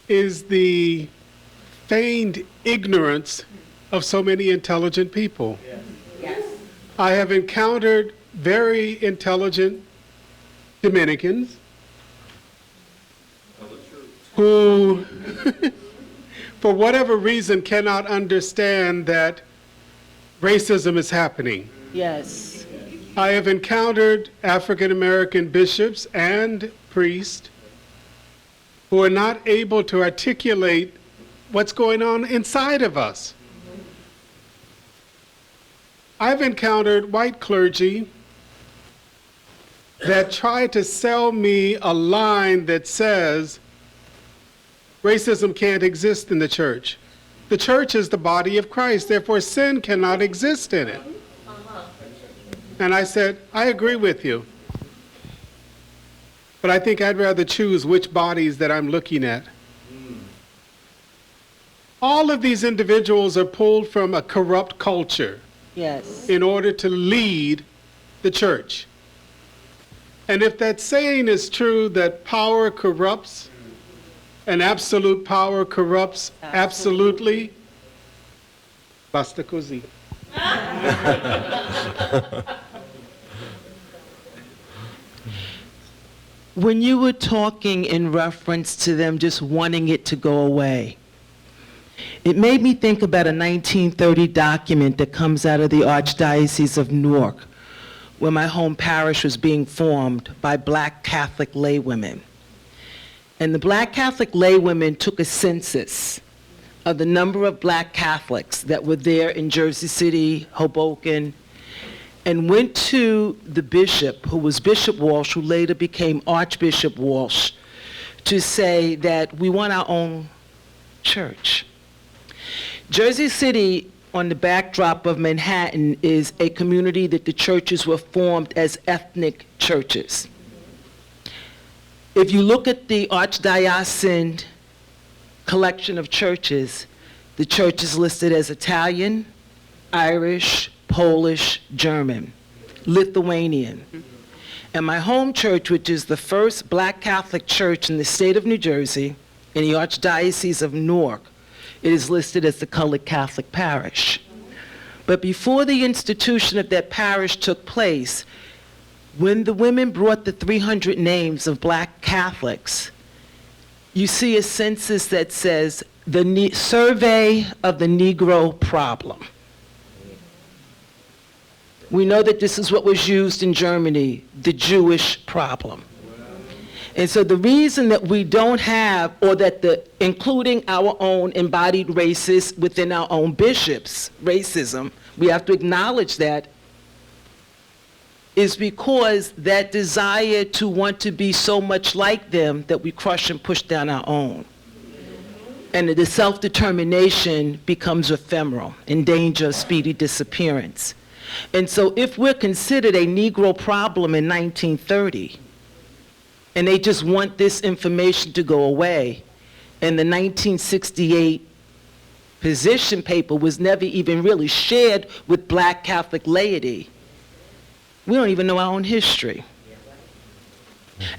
is the feigned ignorance of so many intelligent people. Yes. I have encountered very intelligent Dominicans who, for whatever reason, cannot understand that racism is happening. Yes. I have encountered African American bishops and priests who are not able to articulate what's going on inside of us. I've encountered white clergy that try to sell me a line that says racism can't exist in the church. The church is the body of Christ, therefore sin cannot exist in it. And I said, I agree with you. But I think I'd rather choose which bodies that I'm looking at. All of these individuals are pulled from a corrupt culture. Yes. In order to lead the church. And if that saying is true, that power corrupts, and absolute power corrupts absolutely, basta così. When you were talking in reference to them just wanting it to go away, it made me think about a 1930 document that comes out of the Archdiocese of Newark, where my home parish was being formed by black Catholic laywomen. And the black Catholic laywomen took a census of the number of black Catholics that were there in Jersey City, Hoboken, and went to the bishop, who was Bishop Walsh, who later became Archbishop Walsh, to say that we want our own church. Jersey City, on the backdrop of Manhattan, is a community that the churches were formed as ethnic churches. If you look at the Archdiocesan collection of churches, the church is listed as Italian, Irish, Polish, German, Lithuanian. And my home church, which is the first black Catholic church in the state of New Jersey, in the Archdiocese of Newark, it is listed as the colored Catholic parish. But before the institution of that parish took place, when the women brought the 300 names of black Catholics, you see a census that says the survey of the Negro problem. We know that this is what was used in Germany, the Jewish problem. And so the reason that we don't have, or that including our own embodied races within our own bishops, racism, we have to acknowledge that, is because that desire to want to be so much like them that we crush and push down our own. And the self-determination becomes ephemeral, in danger of speedy disappearance. And so if we're considered a Negro problem in 1930, and they just want this information to go away, and the 1968 position paper was never even really shared with black Catholic laity, we don't even know our own history.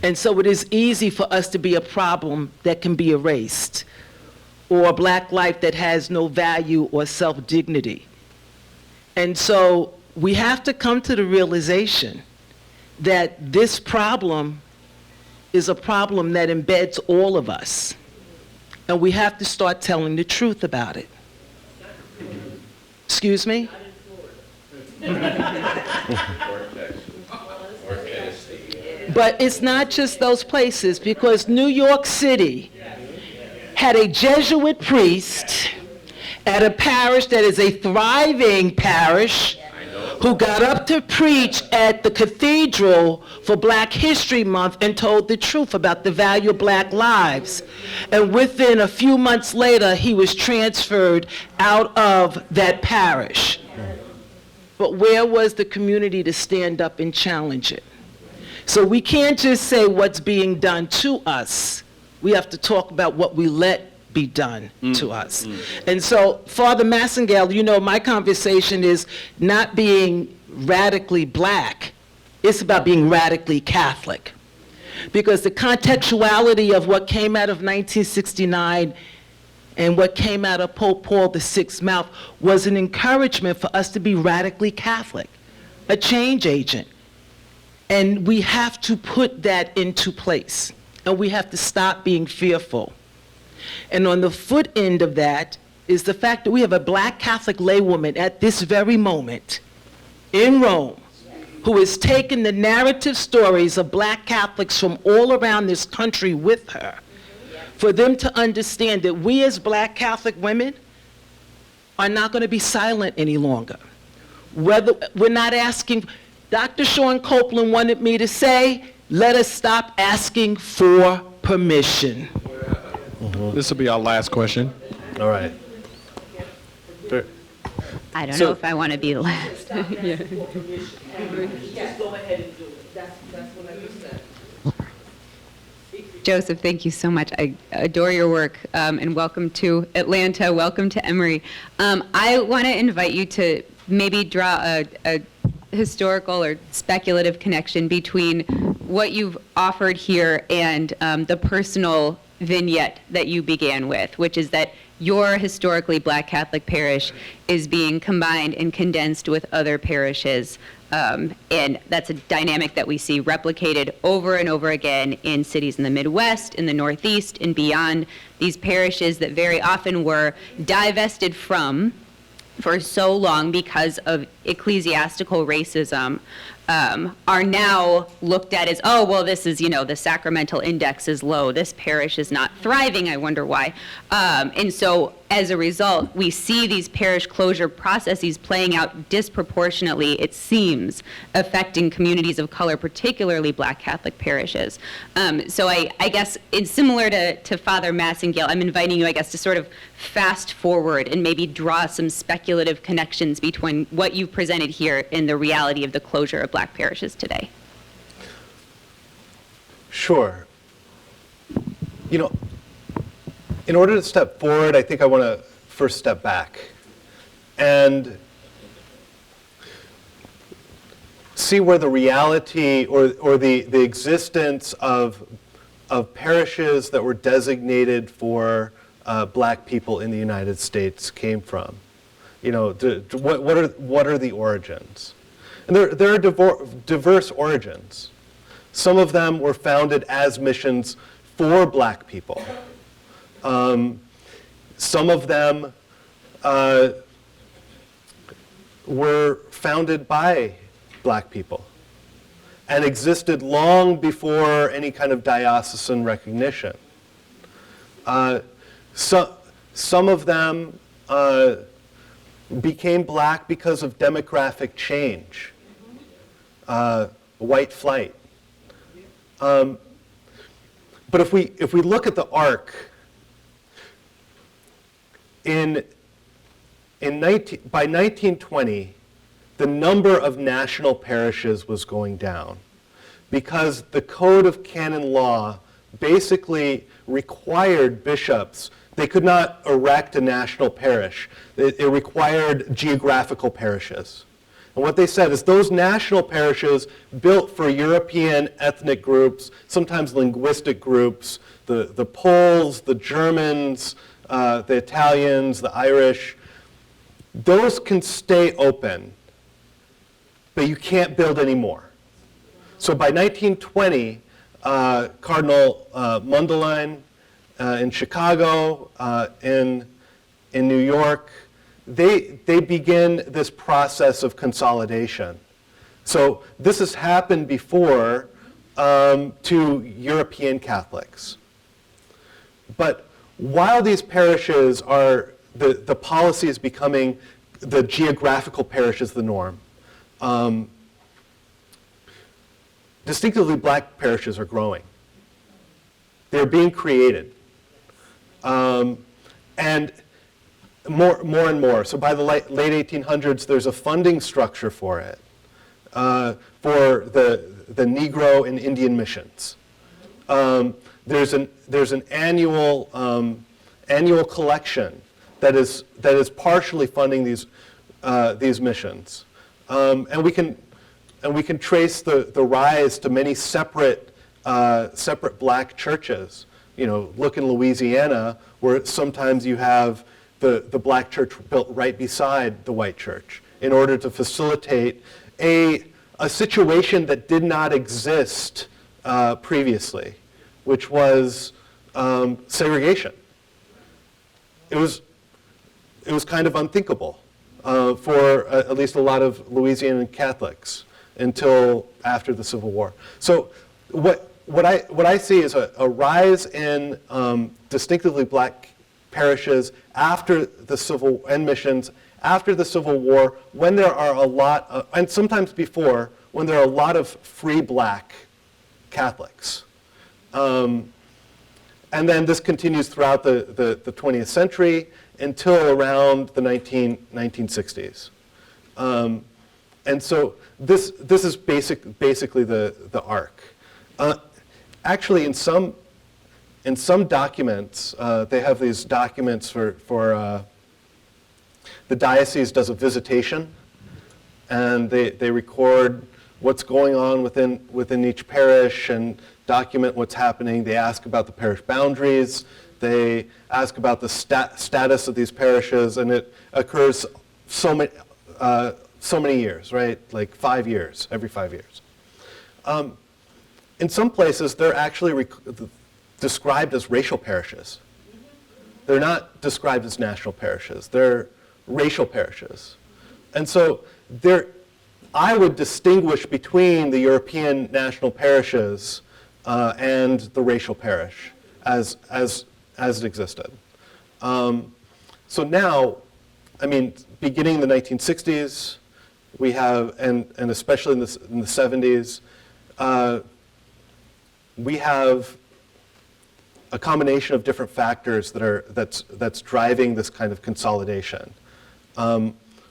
And so it is easy for us to be a problem that can be erased, or a black life that has no value or self-dignity. And so we have to come to the realization that this problem is a problem that embeds all of us. And we have to start telling the truth about it. Excuse me? But it's not just those places, because New York City had a Jesuit priest at a parish that is a thriving parish who got up to preach at the cathedral for Black History Month and told the truth about the value of Black lives. And within a few months later, he was transferred out of that parish. But where was the community to stand up and challenge it? So we can't just say what's being done to us. We have to talk about what we let be done to us. And so, Father Massengale, you know, my conversation is not being radically Black. It's about being radically Catholic. Because the contextuality of what came out of 1969 and what came out of Pope Paul VI's mouth was an encouragement for us to be radically Catholic, a change agent. And we have to put that into place. And we have to stop being fearful. And on the foot end of that is the fact that we have a Black Catholic laywoman at this very moment in Rome who has taken the narrative stories of Black Catholics from all around this country with her, for them to understand that we as Black Catholic women are not going to be silent any longer. Whether we're not asking, Dr. Sean Copeland wanted me to say, let us stop asking for permission. This will be our last question. All right. I don't know if I want to be the last. Yeah. Just go ahead and do it. That's what I just said. Joseph, thank you so much. I adore your work, and welcome to Atlanta. Welcome to Emory. I want to invite you to maybe draw a historical or speculative connection between what you've offered here and the personal vignette that you began with, which is that your historically Black Catholic parish is being combined and condensed with other parishes. And that's a dynamic that we see replicated over and over again in cities in the Midwest, in the Northeast, and beyond. These parishes that very often were divested from for so long because of ecclesiastical racism are now looked at as, oh, well, this is, the sacramental index is low. This parish is not thriving. I wonder why. And so as a result, we see these parish closure processes playing out disproportionately, it seems, affecting communities of color, particularly Black Catholic parishes. So I guess it's similar to Father Massengale. I'm inviting you, I guess, to sort of fast forward and maybe draw some speculative connections between what you've presented here and the reality of the closure of Black parishes today. Sure. In order to step forward, I think I want to first step back and see where the reality or the existence of parishes that were designated for Black people in the United States came from. What are the origins? And there are diverse origins. Some of them were founded as missions for Black people. Some of them were founded by Black people and existed long before any kind of diocesan recognition. Some of them became Black because of demographic change, white flight. But if we look at the arc, by 1920, the number of national parishes was going down because the Code of Canon Law basically required bishops. They could not erect a national parish. It required geographical parishes. And what they said is those national parishes built for European ethnic groups, sometimes linguistic groups, the Poles, the Germans, the Italians, the Irish, those can stay open, but you can't build any more. So by 1920, Cardinal Mundelein in Chicago, in New York, they begin this process of consolidation. So this has happened before to European Catholics. But while these parishes are, the policy is becoming the geographical parish is the norm. Distinctively black parishes are growing. They're being created. And more and more. So by the late 1800s, there's a funding structure for it, for the Negro and Indian missions. There's an annual collection that is partially funding these missions, and we can trace the rise to many separate black churches. You know, look in Louisiana, where sometimes you have the black church built right beside the white church in order to facilitate a situation that did not exist previously, which was segregation. It was kind of unthinkable for at least a lot of Louisianan Catholics until after the Civil War. So what I see is a rise in distinctively black parishes after the Civil and missions after the Civil War, when there are a lot of, and sometimes before, when there are a lot of free black Catholics. And then this continues throughout the 20th century until around the 1960s. And so this is basically the arc. Actually, in some documents, they have these documents for the diocese does a visitation, and they record what's going on within each parish and document what's happening. They ask about the parish boundaries. They ask about the status of these parishes, and it occurs so many years, right? Like 5 years, every 5 years. In some places, they're actually described as racial parishes. They're not described as national parishes. They're racial parishes. And so I would distinguish between the European national parishes and the racial parish as it existed. So now, I mean, beginning in the 1960s, we have, and especially in the 70s, we have a combination of different factors that's driving this kind of consolidation.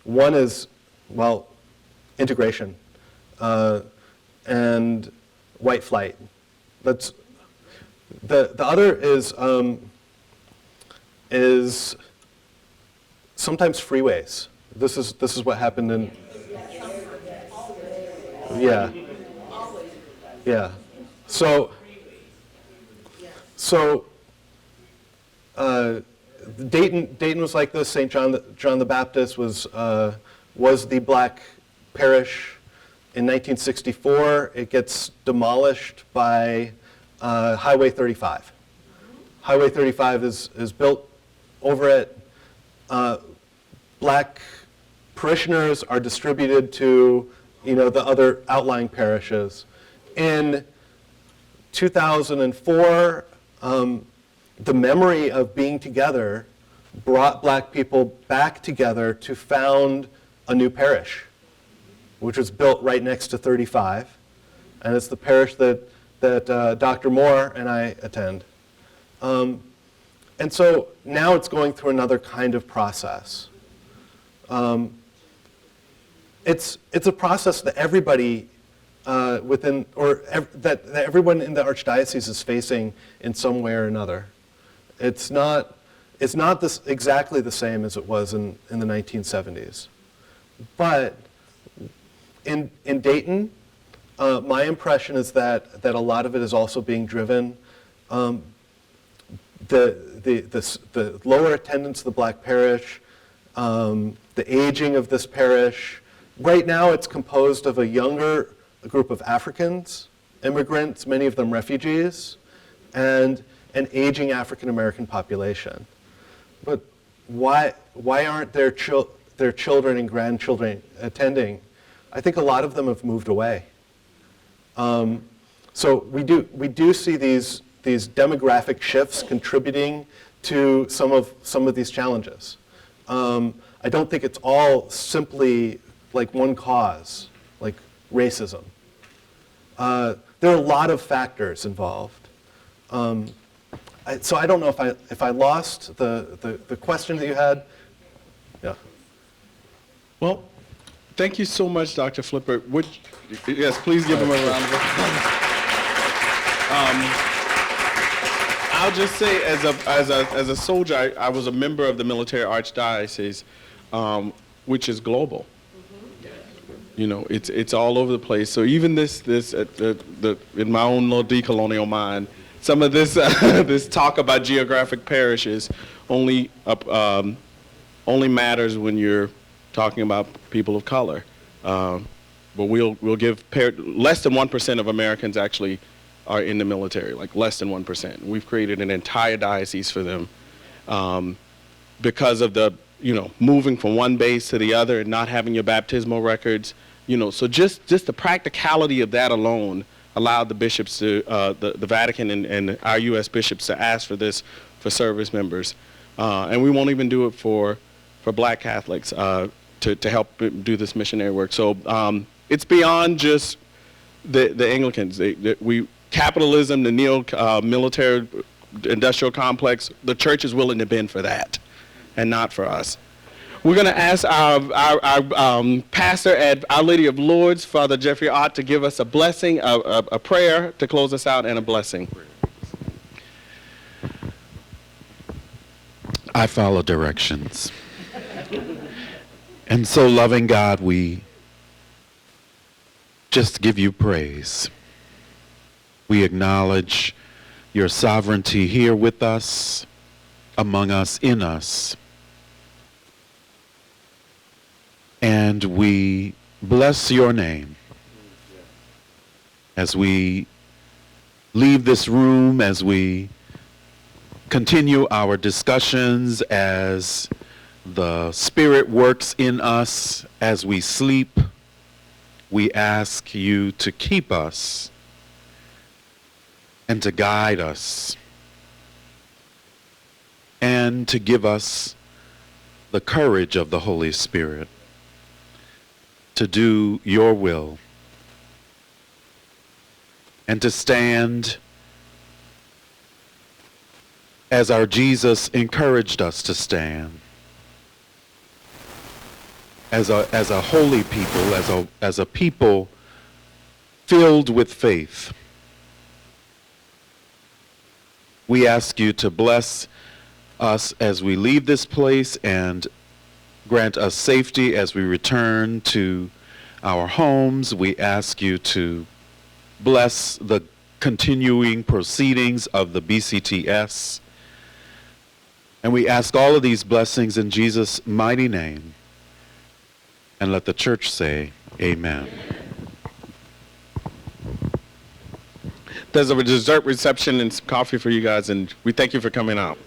One is, well, integration and white flight. That's the other is sometimes freeways. This is what happened in yeah. So Dayton was like this. St. John the Baptist was the black parish. In 1964, it gets demolished by Highway 35. Highway 35 is built over it. Black parishioners are distributed to, the other outlying parishes. In 2004, the memory of being together brought black people back together to found a new parish, which was built right next to 35. And it's the parish that Dr. Moore and I attend. And so now it's going through another kind of process. It's a process that everybody that everyone in the archdiocese is facing in some way or another. It's not exactly the same as it was in the 1970s. But in Dayton, my impression is that a lot of it is also being driven. The lower attendance of the black parish, the aging of this parish. Right now, it's composed of a younger group of Africans immigrants, many of them refugees, and an aging African American population. But why aren't their children and grandchildren attending? I think a lot of them have moved away. So we do see these demographic shifts contributing to some of these challenges. I don't think it's all simply like one cause, like racism. There are a lot of factors involved. So I don't know if I lost the question that you had. Yeah. Well, thank you so much, Dr. Flipper. Yes, please give him a round of applause. I'll just say, as a soldier, I was a member of the military archdiocese, which is global. You know, it's all over the place. So even this in my own little decolonial mind, some of this this talk about geographic parishes only matters when you're talking about people of color. But we'll give less than 1% of Americans actually are in the military, like less than 1%. We've created an entire diocese for them because of the, moving from one base to the other and not having your baptismal records. So just the practicality of that alone allowed the bishops to, the Vatican and our U.S. bishops to ask for this for service members. And we won't even do it for Black Catholics to help do this missionary work. So it's beyond just the Anglicans. Capitalism, the neo-military industrial complex, the church is willing to bend for that and not for us. We're going to ask our pastor at Our Lady of Lourdes, Father Jeffrey Ott, to give us a blessing, a prayer to close us out, and a blessing. I follow directions. And so, loving God, we just give you praise. We acknowledge your sovereignty here with us, among us, in us. And we bless your name as we leave this room, as we continue our discussions, as the Spirit works in us, as we sleep. We ask you to keep us and to guide us and to give us the courage of the Holy Spirit to do your will and to stand as our Jesus encouraged us to stand, as a holy people, as a people filled with faith. We ask you to bless us as we leave this place and grant us safety as we return to our homes. We ask you to bless the continuing proceedings of the BCTS. And we ask all of these blessings in Jesus' mighty name. And let the church say, amen. There's a dessert reception and some coffee for you guys, and we thank you for coming out.